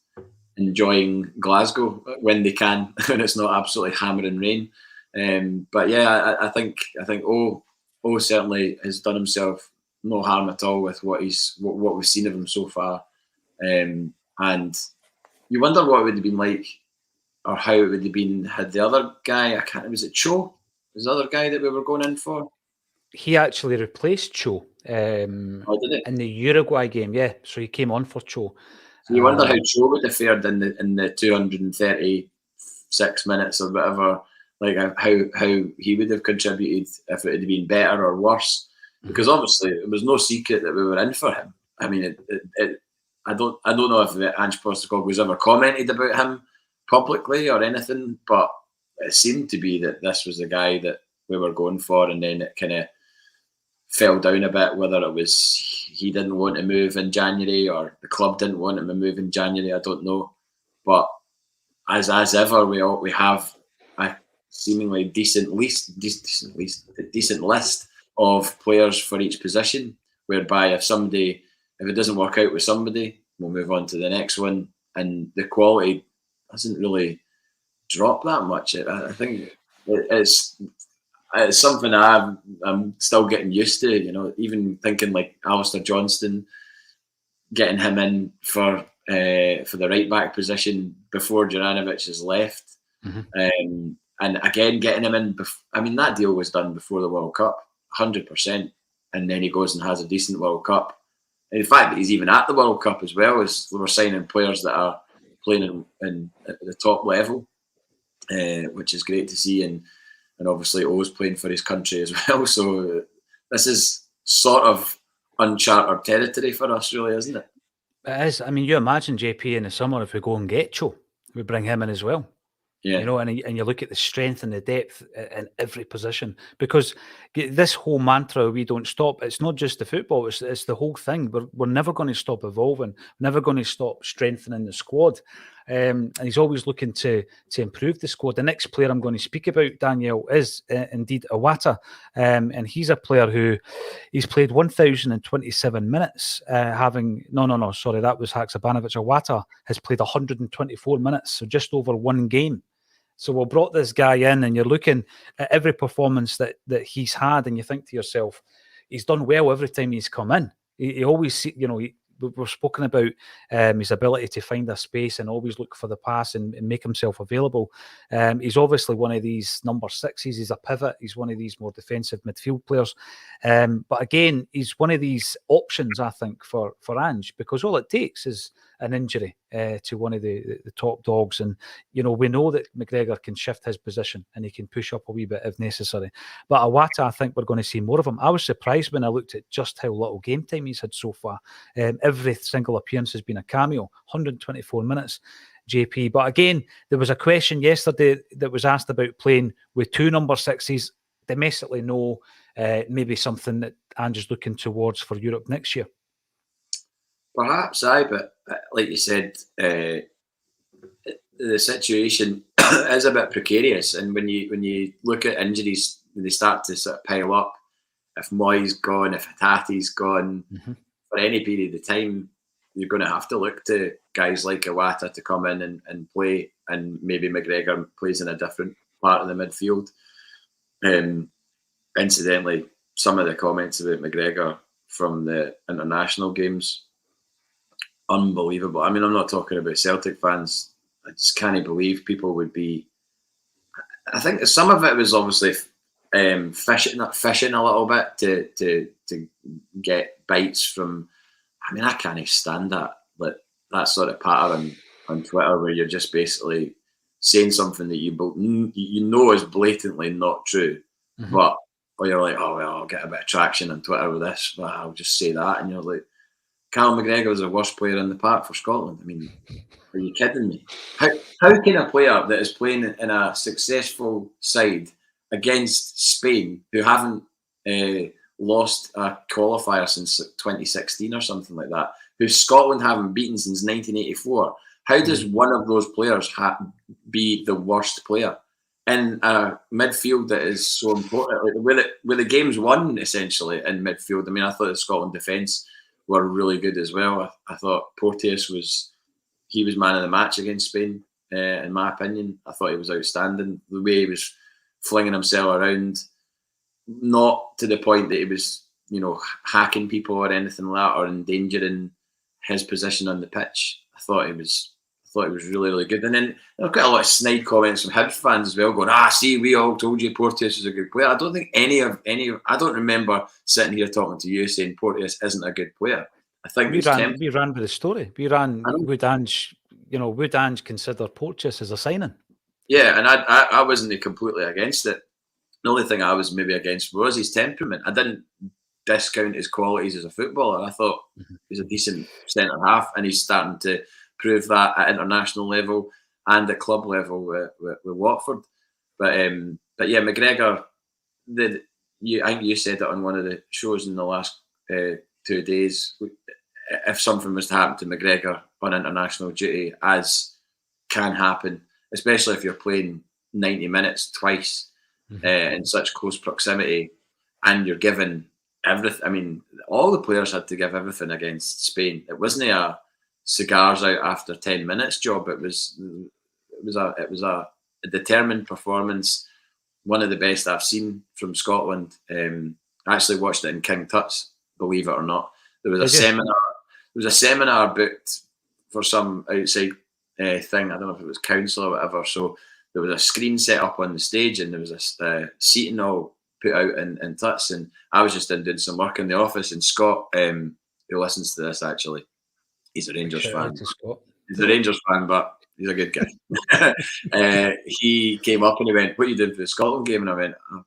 enjoying Glasgow when they can, when it's not absolutely hammering rain. But yeah, I think O certainly has done himself no harm at all with what we've seen of him so far. And you wonder what it would have been like, or how it would have been had the other guy, was it Cho? Was the other guy that we were going in for? He actually replaced Cho did it? in the Uruguay game, yeah. So he came on for Cho. So you wonder how Cho would have fared in the 236 minutes or whatever, like how he would have contributed, if it had been better or worse. Because obviously it was no secret that we were in for him. I mean, I don't know if Ange Postecoglou has ever commented about him publicly or anything, but it seemed to be that this was the guy that we were going for, and then it kind of fell down a bit, whether it was he didn't want to move in January or the club didn't want him to move in January, I don't know. But as ever, we have a seemingly decent list of players for each position, whereby if it doesn't work out with somebody, we'll move on to the next one, and the quality hasn't really dropped that much. I think it's something I'm still getting used to. You know, even thinking like Alistair Johnston, getting him in for the right back position before Juranovic has left, and again getting him in. I mean, that deal was done before the World Cup, 100%, and then he goes and has a decent World Cup. And the fact that he's even at the World Cup as well, is we're signing players that are playing at the top level, which is great to see. And obviously O's playing for his country as well. So this is sort of uncharted territory for us, really, isn't it? It is. I mean, you imagine, JP, in the summer, if we go and get Cho, we bring him in as well. Yeah. You know, and you look at the strength and the depth in every position, because this whole mantra, we don't stop, it's not just the football, it's the whole thing. We're never going to stop evolving, never going to stop strengthening the squad. And he's always looking to improve the squad. The next player I'm going to speak about, Daniel, is indeed Iwata. And he's a player he's played 1,027 minutes, that was Haksabanovic. Iwata has played 124 minutes, so just over one game. So we brought this guy in, and you're looking at every performance that he's had, and you think to yourself, he's done well every time he's come in. He always, we we've spoken about his ability to find a space and always look for the pass and make himself available. He's obviously one of these number sixes. He's a pivot. He's one of these more defensive midfield players. But again, he's one of these options, I think, for Ange, because all it takes is an injury to one of the top dogs. And, we know that McGregor can shift his position and he can push up a wee bit if necessary. But Iwata, I think we're going to see more of him. I was surprised when I looked at just how little game time he's had so far. Every single appearance has been a cameo, 124 minutes, JP. But again, there was a question yesterday that was asked about playing with two number sixes. Domestically, no. Maybe something that Ange is looking towards for Europe next year. Perhaps, but like you said, the situation is a bit precarious, and when you look at injuries, they start to sort of pile up. If Moy's gone, if Hatati's gone, for any period of time, you're going to have to look to guys like Iwata to come in and play, and maybe McGregor plays in a different part of the midfield. Incidentally, some of the comments about McGregor from the international games, unbelievable. I mean, I'm not talking about Celtic fans. I just can't believe people would be. I think some of it was obviously fishing a little bit to get bites from. I mean, I can't stand that sort of pattern on Twitter where you're just basically saying something that you know is blatantly not true, but or you're like, oh well, I'll get a bit of traction on Twitter with this, but I'll just say that, and you're like, Callum McGregor was the worst player in the park for Scotland. I mean, are you kidding me? How can a player that is playing in a successful side against Spain, who haven't lost a qualifier since 2016 or something like that, who Scotland haven't beaten since 1984, how does one of those players be the worst player in a midfield that is so important? Like, with the games won essentially in midfield. I mean, I thought the Scotland defence were really good as well. I thought Porteous was man of the match against Spain, in my opinion. I thought he was outstanding. The way he was flinging himself around, not to the point that he was, hacking people or anything like that, or endangering his position on the pitch. I thought he was really, really good. And then there were quite a lot of snide comments from Hibs fans as well, going, see, we all told you Porteous was a good player. I don't think I don't remember sitting here talking to you saying Porteous isn't a good player. I think we ran with the story. Would Ange consider Porteous as a signing? Yeah, and I wasn't completely against it. The only thing I was maybe against was his temperament. I didn't discount his qualities as a footballer. I thought he's a decent centre half, and he's starting to prove that at international level and at club level with Watford. But yeah, McGregor. I think you said it on one of the shows in the last 2 days. If something was to happen to McGregor on international duty, as can happen, especially if you're playing 90 minutes twice in such close proximity, and you're given everything. I mean, all the players had to give everything against Spain. It wasn't a cigars out after 10 minutes job. It was a determined performance, one of the best I've seen from Scotland. I actually watched it in King Tut's, believe it or not. There was a seminar. There was a seminar booked for some outside thing. I don't know if it was council or whatever. So there was a screen set up on the stage, and there was a seating all put out in Tuts. And I was just doing some work in the office. And Scott, who listens to this, actually, he's a Rangers fan. He's a Rangers fan, but he's a good guy. He came up and he went, "What are you doing for the Scotland game?" And I went, "I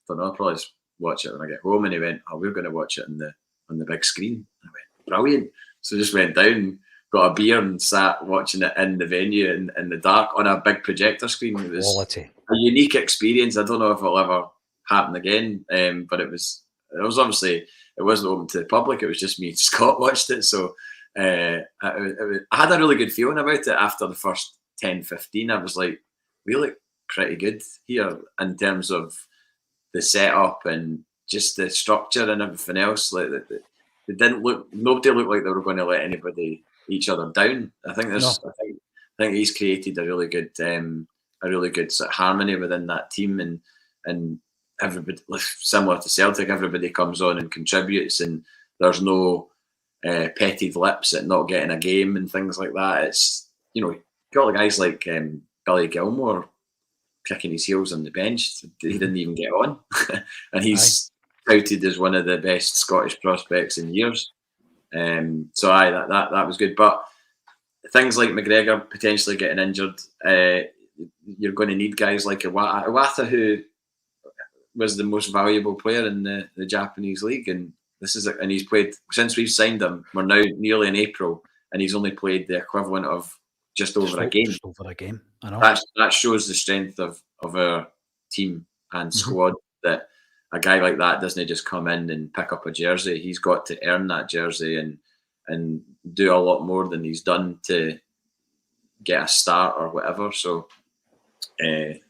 don't know. I'll probably just watch it when I get home." And he went, "Oh, we're going to watch it on the big screen." And I went, "Brilliant!" So I just went down, got a beer, and sat watching it in the venue in the dark on a big projector screen. It was quality, a unique experience. I don't know if it'll ever happen again, but it was obviously, it wasn't open to the public. It was just me and Scott watched it. So I had a really good feeling about it after the first 10-15. I was like, we look pretty good here in terms of the setup and just the structure and everything else. Like, nobody looked like they were going to let each other down. I think I think he's created a really good sort of harmony within that team, and everybody, similar to Celtic, everybody comes on and contributes, and there's no petted lips at not getting a game and things like that. It's, you know, got the guys like Billy Gilmore kicking his heels on the bench. He didn't even get on, and he's touted as one of the best Scottish prospects in years. So that was good. But things like McGregor potentially getting injured, you're going to need guys like Iwata, who was the most valuable player in the Japanese league, and and he's played since we've signed him. We're now nearly in April, and he's only played the equivalent of just over a game. Just over a game. I know. That shows the strength of our team and squad. That a guy like that doesn't just come in and pick up a jersey. He's got to earn that jersey and do a lot more than he's done to get a start or whatever. So, it's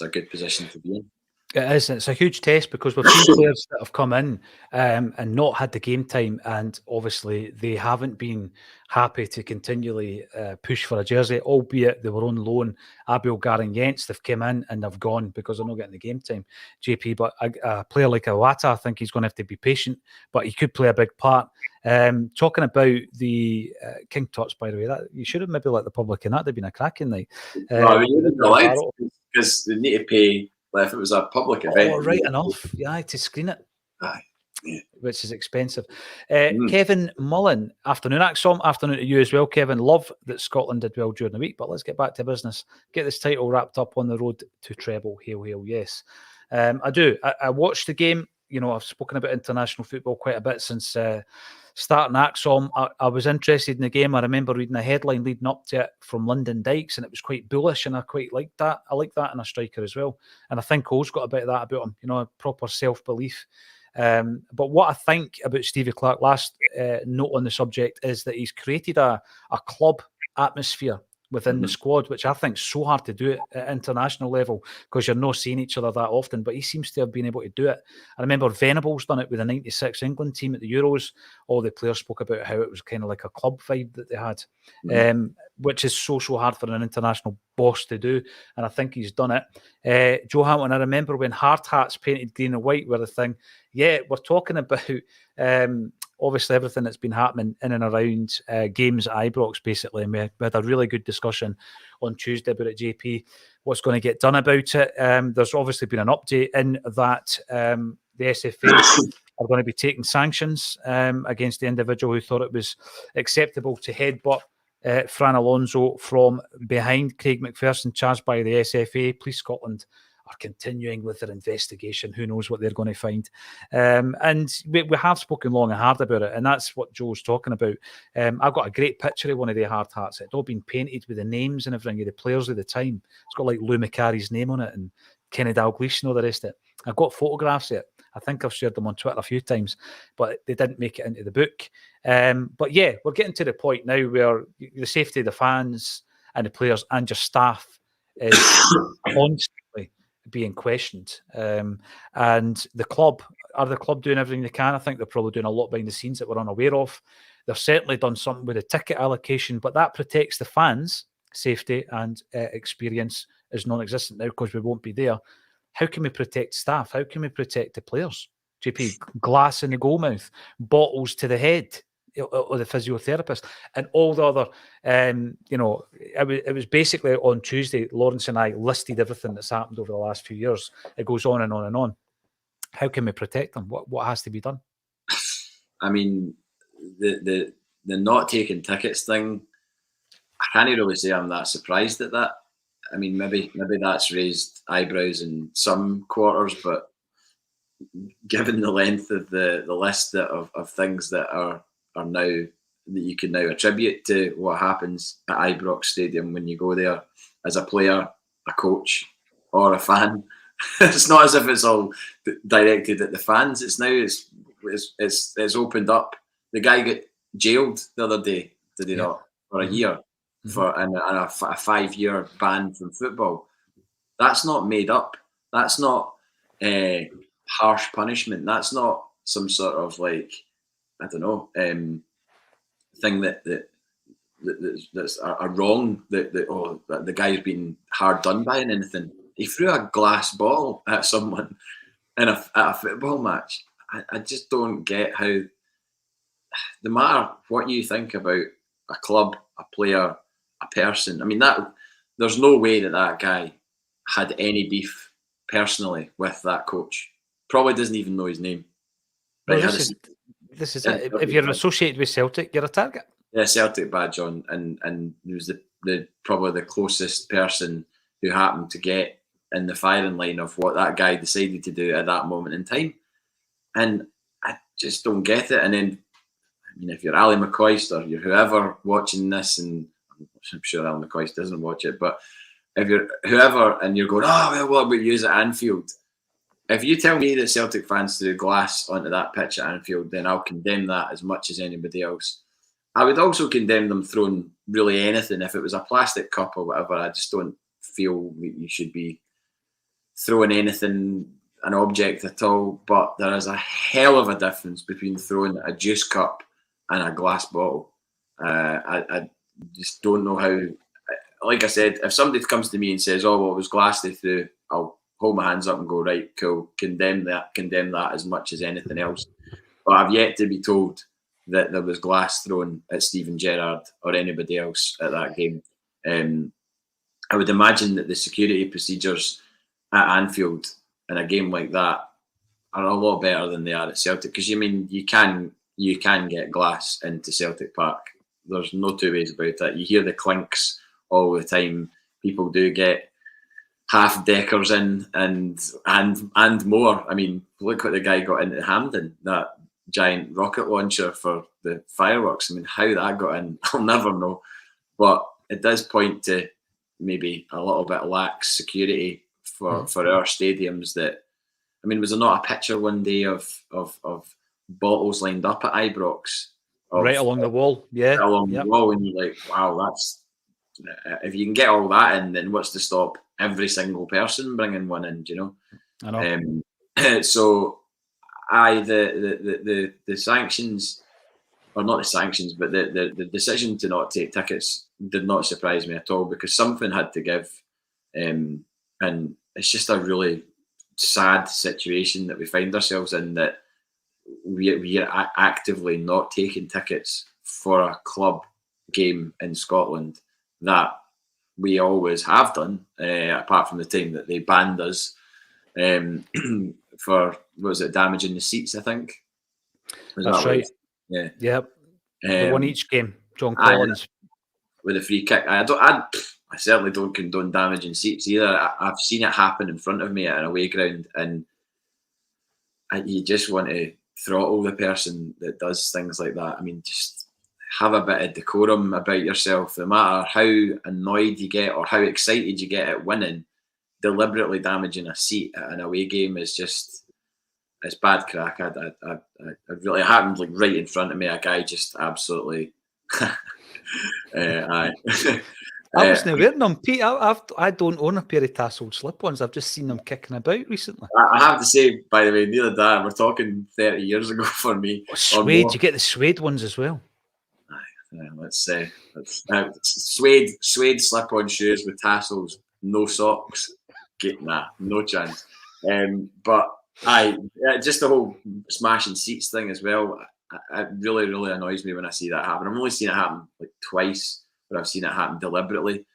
a good position to be in. It is. It's a huge test because we've seen players that have come in and not had the game time, and obviously they haven't been happy to continually push for a jersey, albeit they were on loan. Abel Garang-Yents, they've come in and they've gone because they're not getting the game time, JP. But a player like Iwata, I think he's going to have to be patient, but he could play a big part. Talking about the King Tots, by the way, that you should have maybe let the public in that. They've been a cracking night. Because they need to pay. If it was a public event, right enough, yeah, to screen it, yeah. Which is expensive. Kevin Mullen, afternoon, Acsom, afternoon to you as well, Kevin. Love that Scotland did well during the week, but let's get back to business. Get this title wrapped up on the road to treble. Hail, hail, yes. I do. I watched the game. You know, I've spoken about international football quite a bit since starting Acsom. I was interested in the game. I remember reading a headline leading up to it from Lyndon Dykes, and it was quite bullish, and I quite liked that. I like that in a striker as well. And I think O's got a bit of that about him, you know, a proper self-belief. But what I think about Stevie Clarke, last note on the subject, is that he's created a club atmosphere within the squad, which I think is so hard to do at international level because you're not seeing each other that often, but he seems to have been able to do it. I remember Venables done it with the 96 England team at the Euros. All the players spoke about how it was kind of like a club vibe that they had, which is so hard for an international boss to do, and I think he's done it. Joe Hamilton, I remember when hard hats painted green and white were the thing. Yeah, we're talking about obviously everything that's been happening in and around games at Ibrox, basically. And we had a really good discussion on Tuesday about it, JP, what's going to get done about it. There's obviously been an update in that the SFA are going to be taking sanctions against the individual who thought it was acceptable to headbutt Fran Alonso from behind. Craig McPherson, charged by the SFA. Police Scotland are continuing with their investigation. Who knows what they're going to find? And we have spoken long and hard about it, and that's what Joe's talking about. I've got a great picture of one of the hard hats. It's all been painted with the names and everything of the players of the time. It's got like Lou Macari's name on it and Kenny Dalglish and all the rest of it. I've got photographs of it. I think I've shared them on Twitter a few times, but they didn't make it into the book. But yeah, we're getting to the point now where the safety of the fans and the players and your staff is constantly being questioned. And the club doing everything they can? I think they're probably doing a lot behind the scenes that we're unaware of. They've certainly done something with the ticket allocation, but that protects the fans' safety and experience is non-existent now because we won't be there. How can we protect staff? How can we protect the players? JP, glass in the goal mouth, bottles to the head or the physiotherapist, and all the other, it was basically on Tuesday, Lawrence and I listed everything that's happened over the last few years. It goes on and on and on. How can we protect them? What has to be done? I mean, the not taking tickets thing, I can't really say I'm that surprised at that. I mean, maybe that's raised eyebrows in some quarters, but given the length of the list of things that are now that you can now attribute to what happens at Ibrox Stadium when you go there as a player, a coach, or a fan, it's not as if it's all directed at the fans. It's now it's opened up. The guy got jailed the other day, did he not, for a year? And a 5-year ban from football. That's not made up. That's not harsh punishment. That's not some sort of like, I don't know, thing that's a wrong. That the guy's been hard done by and anything. He threw a glass ball at someone at a football match. I just don't get how no matter what you think about a club, a player, a person, I mean, that there's no way that guy had any beef personally with that coach. Probably doesn't even know his name. Right, this is it. If you're associated with Celtic, you're a target. Yeah, Celtic badge on, and he was the probably the closest person who happened to get in the firing line of what that guy decided to do at that moment in time. And I just don't get it. And then, I mean, if you're Ali McCoist or you're whoever watching this, and I'm sure Ali McCoist doesn't watch it, but if you're whoever and you're going, oh, well, what about you at Anfield? If you tell me that Celtic fans threw glass onto that pitch at Anfield, then I'll condemn that as much as anybody else. I would also condemn them throwing really anything. If it was a plastic cup or whatever, I just don't feel that you should be throwing anything, an object at all. But there is a hell of a difference between throwing a juice cup and a glass bottle. I just don't know how. Like I said, if somebody comes to me and says, "Oh, well, it was glass they threw," I'll hold my hands up and go, "Right, cool, condemn that as much as anything else." But I've yet to be told that there was glass thrown at Steven Gerrard or anybody else at that game. I would imagine that the security procedures at Anfield in a game like that are a lot better than they are at Celtic, because you can get glass into Celtic Park. There's no two ways about it. You hear the clinks all the time. People do get half deckers in and more. I mean, look what the guy got into Hampden, that giant rocket launcher for the fireworks. I mean, how that got in, I'll never know. But it does point to maybe a little bit lax security for our stadiums. That, I mean, was there not a picture one day of bottles lined up at Ibrox? Right along the wall, yeah. Right along the wall, and you're like, wow, that's, if you can get all that in, then what's to stop every single person bringing one in, do you know? I know. So, the sanctions, or not the sanctions, but the decision to not take tickets did not surprise me at all, because something had to give, and it's just a really sad situation that we find ourselves in, that we are actively not taking tickets for a club game in Scotland that we always have done, apart from the time that they banned us for, what was it, damaging the seats, I think. That's right. Yeah. Yep. They won each game. John Collins with a free kick. I certainly don't condone damaging seats either. I've seen it happen in front of me at an away ground, and you just want to throttle the person that does things like that. I mean, just have a bit of decorum about yourself. No matter how annoyed you get or how excited you get at winning, deliberately damaging a seat at an away game is just, it's bad crack. I really, it happened like right in front of me. A guy just absolutely. I wasn't wearing them, Pete. I don't own a pair of tasseled slip-ons. I've just seen them kicking about recently. I have to say, by the way, neither did I. We're talking 30 years ago for me. Suede, you get the suede ones as well. Let's say suede slip-on shoes with tassels, no socks. No chance. But just the whole smashing seats thing as well. It really, really annoys me when I see that happen. I've only seen it happen like twice, but I've seen it happen deliberately.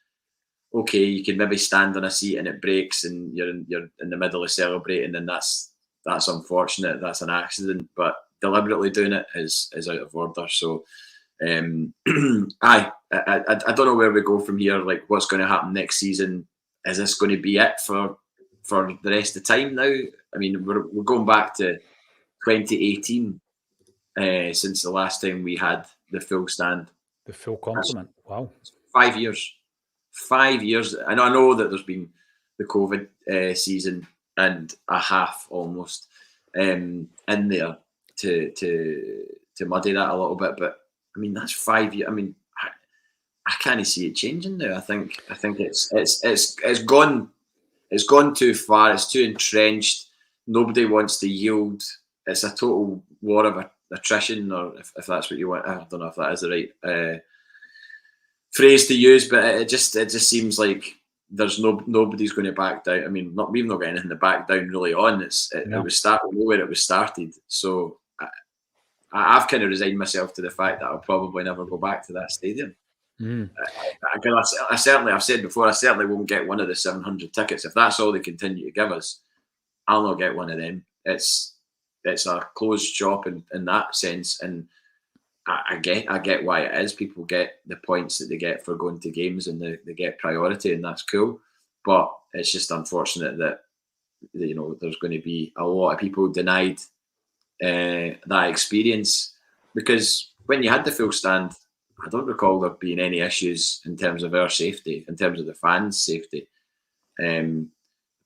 Okay, you can maybe stand on a seat and it breaks, and you're in the middle of celebrating, and that's unfortunate. That's an accident. But deliberately doing it is out of order. So, I don't know where we go from here. Like, what's going to happen next season? Is this going to be it for the rest of the time now? I mean, we're going back to 2018 since the last time we had the full stand. The full complement. Wow. 5 years. 5 years. And I know that there's been the COVID season and a half almost in there to muddy that a little bit. But I mean, that's 5 years. I mean, I can't see it changing now. I think it's gone. It's gone too far. It's too entrenched. Nobody wants to yield. It's a total war of attrition, or if that's what you want. I don't know if that is the right phrase to use, but it just seems like there's nobody's going to back down. I mean, we've not got anything to back down really on. It was started where it was started. So I've kind of resigned myself to the fact that I'll probably never go back to that stadium. I've said before, I certainly won't get one of the 700 tickets. If that's all they continue to give us, I'll not get one of them. It's a closed shop in that sense, and I get why it is. People get the points that they get for going to games, and they get priority, and that's cool. But it's just unfortunate that there's going to be a lot of people denied that experience, because when you had the full stand, I don't recall there being any issues in terms of our safety, in terms of the fans' safety.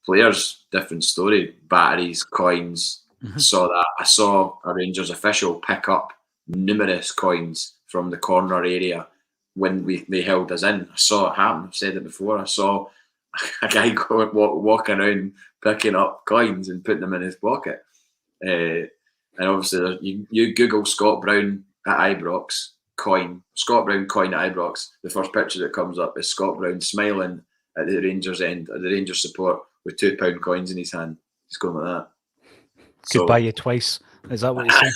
Players, different story. Batteries, coins. I saw a Rangers official pick up numerous coins from the corner area when they held us in. I saw it happen. I've said it before. I saw a guy walking around picking up coins and putting them in his pocket. And obviously, you Google Scott Brown at Ibrox coin, Scott Brown coin at Ibrox. The first picture that comes up is Scott Brown smiling at the Rangers end, at the Rangers support, with £2 coins in his hand. He's going like that. Could buy you twice. Is that what you're saying?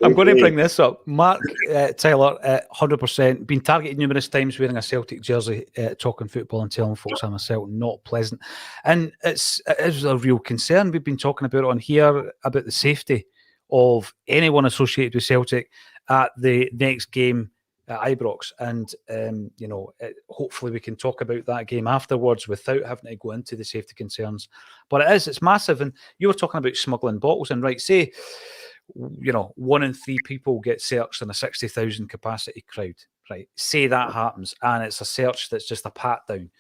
I'm going to bring this up. Mark Tyler, 100%, been targeted numerous times wearing a Celtic jersey, talking football and telling folks I'm a Celt. Not pleasant. And it is a real concern. We've been talking about it on here, about the safety of anyone associated with Celtic at the next game at Ibrox, and hopefully we can talk about that game afterwards without having to go into the safety concerns. But it's massive. And you were talking about smuggling bottles, and right, say 1 in 3 people get searched in a 60,000 capacity crowd, right? Say that happens and it's a search that's just a pat down.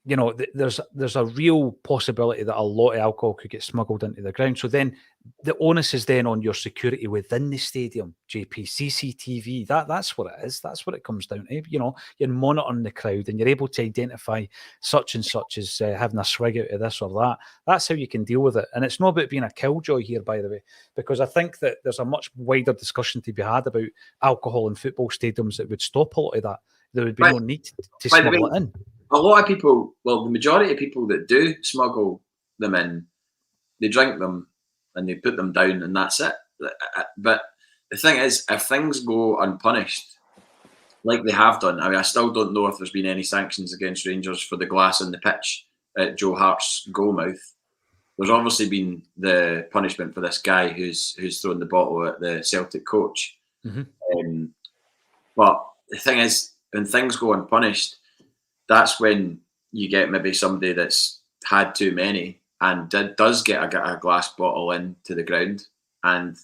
There's a real possibility that a lot of alcohol could get smuggled into the ground. So then the onus is then on your security within the stadium, JP, CCTV. That's what it is. That's what it comes down to. You're monitoring the crowd and you're able to identify such and such as having a swig out of this or that. That's how you can deal with it. And it's not about being a killjoy here, by the way, because I think that there's a much wider discussion to be had about alcohol in football stadiums that would stop a lot of that. There would be no need to smuggle it in. A lot of people, the majority of people that do smuggle them in, they drink them and they put them down and that's it. But the thing is, if things go unpunished, like they have done, I still don't know if there's been any sanctions against Rangers for the glass on the pitch at Joe Hart's goalmouth. There's obviously been the punishment for this guy who's thrown the bottle at the Celtic coach. But the thing is, when things go unpunished, that's when you get maybe somebody that's had too many and does get a glass bottle into the ground and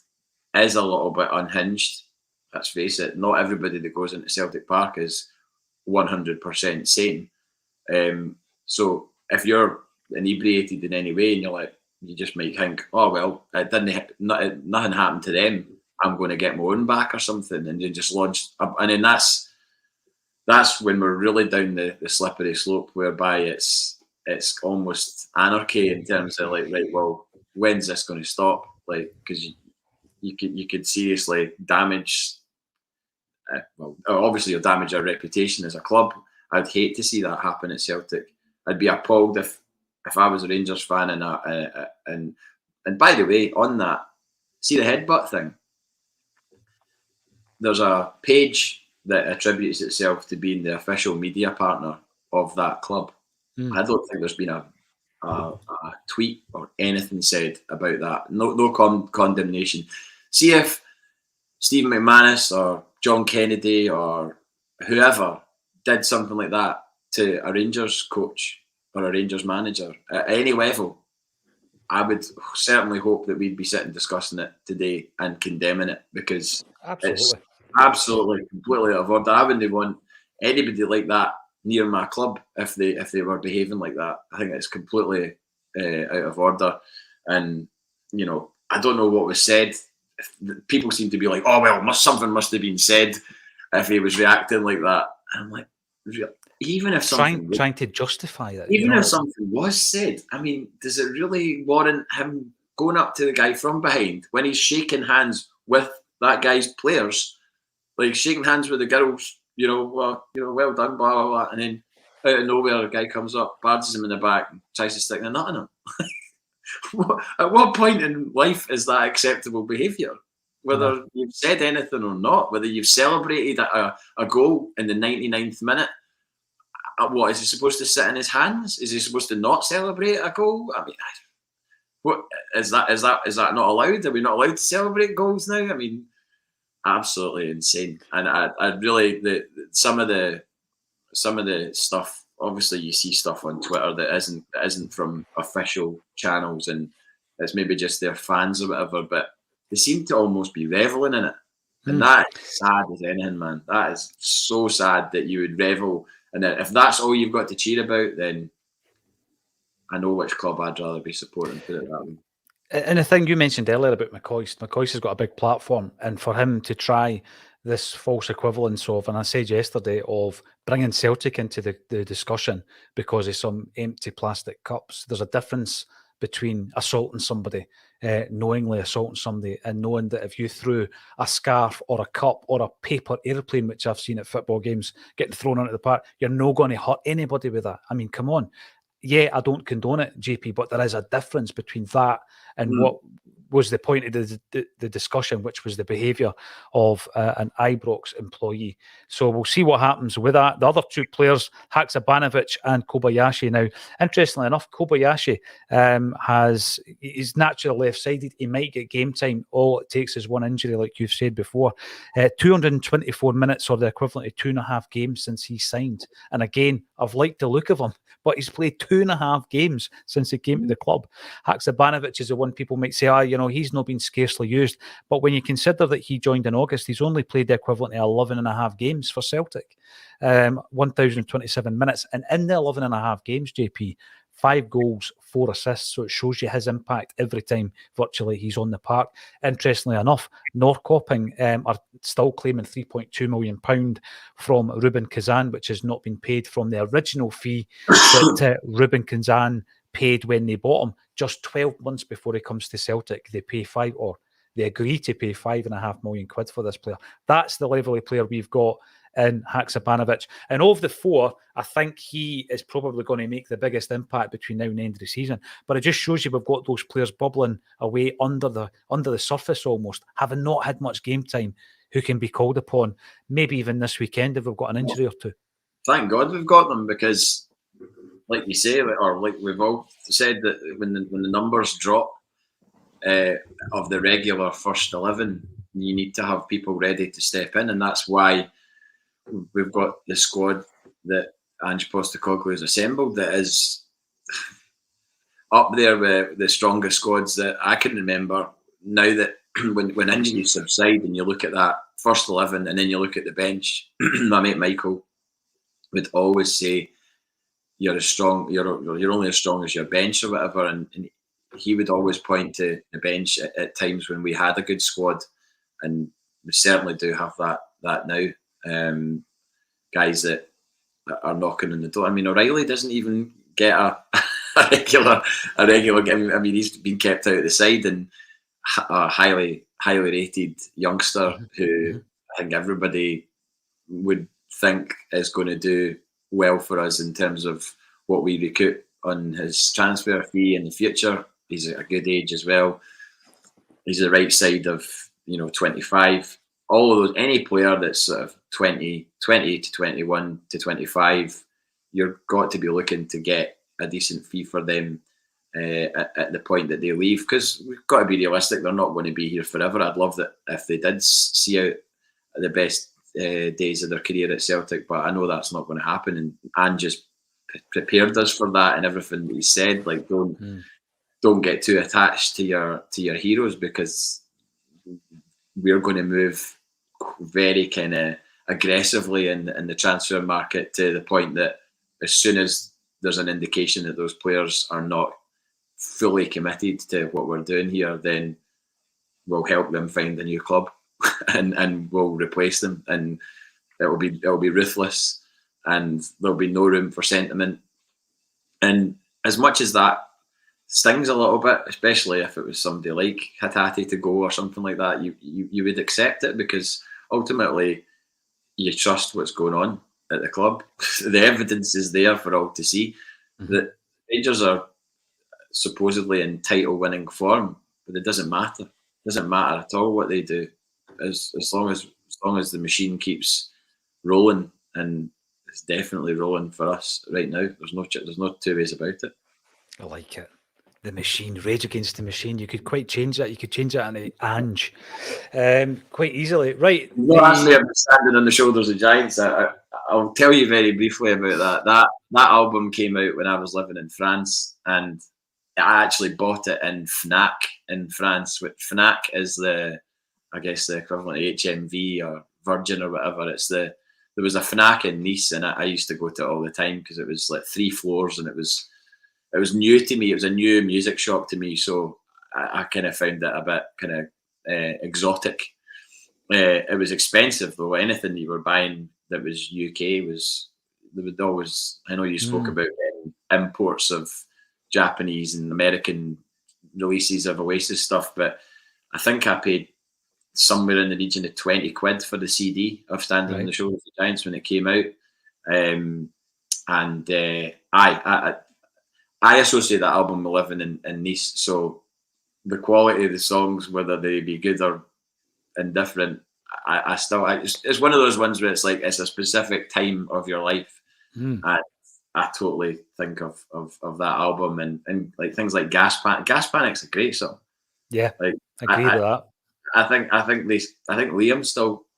is a little bit unhinged. Let's face it, not everybody that goes into Celtic Park is 100% sane. So if you're inebriated in any way and you just might think, oh, well, nothing happened to them, I'm going to get my own back or something, and you just launch. And then that's when we're really down the slippery slope, whereby it's almost anarchy in terms of right, well, when's this going to stop? Because you could seriously damage. Obviously you'll damage our reputation as a club. I'd hate to see that happen at Celtic. I'd be appalled if I was a Rangers fan and by the way, on that, see the headbutt thing. There's a page that attributes itself to being the official media partner of that club. I don't think there's been a tweet or anything said about that. No condemnation. See if Stephen McManus or John Kennedy or whoever did something like that to a Rangers coach or a Rangers manager at any level, I would certainly hope that we'd be sitting discussing it today and condemning it, because it's absolutely completely out of order. I wouldn't want anybody like that near my club if they were behaving like that. I think it's completely out of order. And I don't know what was said. People seem to be like, oh well, something must have been said if he was reacting like that. And I'm like, even if something trying to justify that, even if something was said, I mean, does it really warrant him going up to the guy from behind when he's shaking hands with that guy's players? Like shaking hands with the girls, well done, blah, blah, blah. And then out of nowhere, a guy comes up, barges him in the back, and tries to stick the nut in him. At what point in life is that acceptable behaviour? Whether you've said anything or not, whether you've celebrated a goal in the 99th minute, what is he supposed to sit in his hands? Is he supposed to not celebrate a goal? I mean, what is that? Is that not allowed? Are we not allowed to celebrate goals now? I mean, absolutely insane. And I really some of the stuff. Obviously, you see stuff on Twitter that isn't from official channels, and it's maybe just their fans or whatever. But they seem to almost be reveling in it, and that is sad as anything, man. That is so sad that you would revel, and if that's all you've got to cheer about, then I know which club I'd rather be supporting. Put it that way. And the thing you mentioned earlier about McCoist has got a big platform, and for him to try this false equivalence of, and I said yesterday, of bringing Celtic into the discussion because of some empty plastic cups. There's a difference between assaulting somebody, knowingly assaulting somebody, and knowing that if you threw a scarf or a cup or a paper airplane, which I've seen at football games getting thrown onto the park, you're not going to hurt anybody with that. I mean, come on. Yeah, I don't condone it, JP, but there is a difference between that and what was the point of the discussion, which was the behaviour of an Ibrox employee. So we'll see what happens with that. The other two players, Haksabanovic and Kobayashi. Now, interestingly enough, Kobayashi he's naturally left-sided. He might get game time. All it takes is one injury, like you've said before. 224 minutes, or the equivalent of 2.5 games since he signed. And again, I've liked the look of him, but he's played 2.5 games since he came to the club. Haksabanovic is the one people might say, he's not been scarcely used. But when you consider that he joined in August, he's only played the equivalent of 11.5 games for Celtic, 1,027 minutes. And in the 11.5 games, JP, 5 goals, 4 assists. So it shows you his impact every time virtually he's on the park. Interestingly enough, Norrköping are still claiming £3.2 million from Ruben Kazan, which has not been paid from the original fee that Ruben Kazan paid when they bought him. Just 12 months before he comes to Celtic, they agree to pay £5.5 million for this player. That's the level of player we've got in Haksabanovic. And of the 4, I think he is probably going to make the biggest impact between now and the end of the season. But it just shows you we've got those players bubbling away under the surface almost, having not had much game time, who can be called upon, maybe even this weekend if we've got an injury or two. Thank God we've got them, because like you say, or like we've all said, that when the numbers drop of the regular first 11, you need to have people ready to step in, and that's why we've got the squad that Ange Postecoglou has assembled that is up there with the strongest squads that I can remember. Now that when injuries subside and you look at that first 11 and then you look at the bench, my mate Michael would always say, you're only as strong as your bench or whatever, and he would always point to the bench at times when we had a good squad, and we certainly do have that now. Guys that are knocking on the door. I mean, O'Reilly doesn't even get a regular game. I mean, he's been kept out of the side, and a highly rated youngster who I think everybody would think is going to do well for us in terms of what we recoup on his transfer fee in the future. He's at a good age as well. He's the right side of 25. All of those, any player that's sort of 20 to 21 to 25, you've got to be looking to get a decent fee for them at the point that they leave, because we've got to be realistic. They're not going to be here forever. I'd love that if they did see out the best days of their career at Celtic, but I know that's not going to happen, and just prepared us for that, and everything that he said, like don't get too attached to your heroes, because we're going to move very kind of aggressively in the transfer market, to the point that as soon as there's an indication that those players are not fully committed to what we're doing here, then we'll help them find a new club and we'll replace them, and it'll be ruthless, and there'll be no room for sentiment. And as much as that stings a little bit, especially if it was somebody like Hatate to go or something like that, you would accept it, because ultimately you trust what's going on at the club. The evidence is there for all to see. That Rangers are supposedly in title-winning form, but it doesn't matter. It doesn't matter at all what they do, as long as the machine keeps rolling, and it's definitely rolling for us right now. There's no two ways about it. I like it. The machine, Rage Against the Machine. You could quite change that. You could change that into Ange quite easily. Right. No, actually, I'm standing on the shoulders of giants. I'll tell you very briefly about that. That album came out when I was living in France, and I actually bought it in Fnac in France. Fnac is the equivalent of HMV or Virgin or whatever. There was a Fnac in Nice, and I used to go to it all the time because it was like 3 floors, and it was new to me. It was a new music shop to me, so I kind of found it a bit kind of exotic. It was expensive though. Anything you were buying that was UK there would always. I know you spoke about imports of Japanese and American releases of Oasis stuff, but I think I paid somewhere in the region of 20 quid for the CD of Standing on the Shoulders of Giants when it came out. I associate that album with living in Nice, so the quality of the songs, whether they be good or indifferent, it's one of those ones where it's like it's a specific time of your life, and I totally think of that album and like things like Gas Panic. Gas Panic's a great song. Yeah, like, I agree with that. I think Liam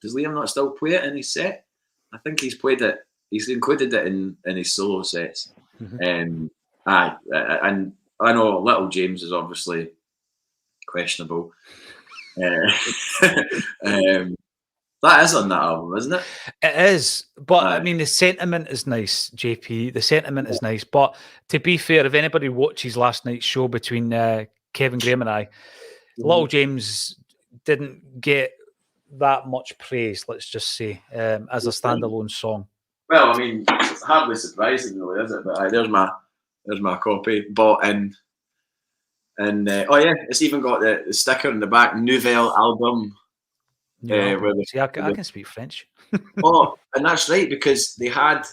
does Liam not still play it in his set? I think he's played it. He's included it in his solo sets. And I know Little James is obviously questionable. That is on that album, isn't it? It is, but I mean the sentiment is nice, JP. The sentiment is nice, but to be fair, if anybody watches last night's show between Kevin Graham and I, Little James didn't get that much praise, let's just say, as a standalone song. Well, I mean, it's hardly surprising, really, is it? But there's my copy bought in, and it's even got the sticker in the back, Nouvelle Album. See, I can speak French. And that's right, because they had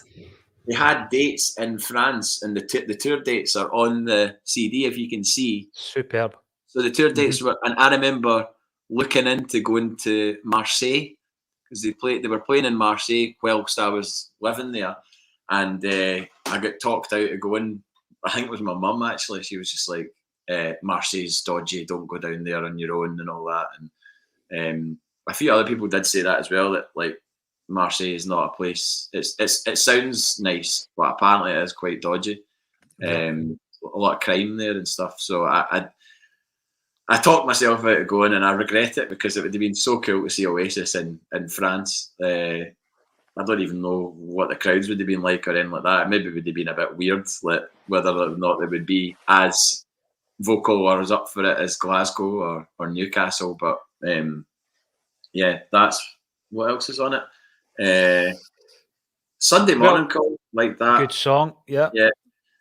dates in France, and the tour dates are on the CD, if you can see. Superb. So the tour dates were, and I remember looking into going to Marseille because they were playing in Marseille whilst I was living there, and I got talked out of going. I think it was my mum actually. She was just like, "Marseille's dodgy. Don't go down there on your own," and all that. And a few other people did say that as well. That like Marseille is not a place. It sounds nice, but apparently it is quite dodgy. A lot of crime there and stuff. So I talked myself out of going, and I regret it because it would have been so cool to see Oasis in France. I don't even know what the crowds would have been like or anything like that. Maybe it would have been a bit weird, like whether or not they would be as vocal or as up for it as Glasgow or Newcastle. But that's what else is on it. Sunday Morning Call, like that. Good song, yeah.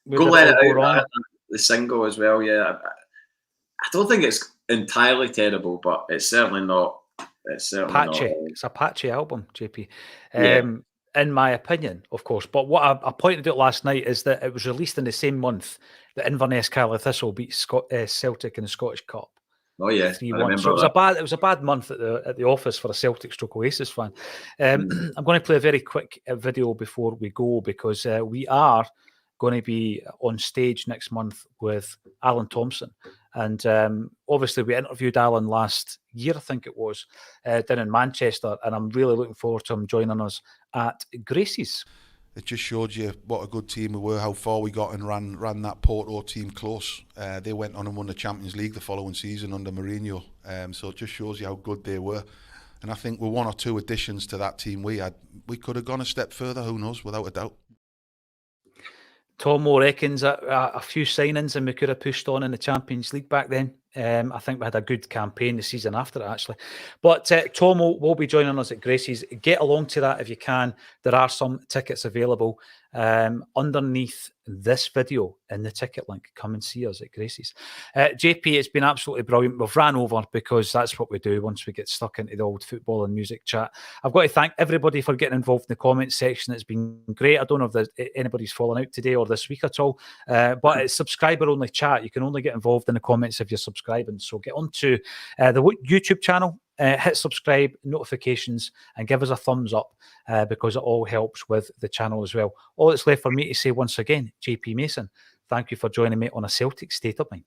Go Let It Out, the single as well. Yeah, I don't think it's entirely terrible, but it's certainly not. It's certainly patchy. not. It's a patchy album, JP. In my opinion, of course. But what I pointed out last night is that it was released in the same month that Inverness Carlisle Thistle beat Celtic in the Scottish Cup. Oh yeah, 3-1. So it was a bad month at the office for a Celtic / Oasis fan. I'm going to play a very quick video before we go, because we are going to be on stage next month with Alan Thompson. And obviously we interviewed Alan last year, I think it was, down in Manchester. And I'm really looking forward to him joining us at Gracie's. It just showed you what a good team we were, how far we got, and ran that Porto team close. They went on and won the Champions League the following season under Mourinho. So it just shows you how good they were. And I think with 1 or 2 additions to that team we had, we could have gone a step further, who knows, without a doubt. Tomo reckons a few signings and we could have pushed on in the Champions League back then. I think we had a good campaign the season after it, actually. But Tomo will be joining us at Gracie's. Get along to that if you can. There are some tickets available. underneath this video in the ticket link. Come and see us at Gracie's. JP, it's been absolutely brilliant. We've ran over because that's what we do once we get stuck into the old football and music chat. I've got to thank everybody for getting involved in the comments section. It's been great. I don't know if there's anybody's fallen out today or this week at all, but it's subscriber-only chat. You can only get involved in the comments if you're subscribing. So get onto the YouTube channel, hit subscribe, notifications, and give us a thumbs up because it all helps with the channel as well. All that's left for me to say once again, JP Mason, thank you for joining me on A Celtic State of Mind.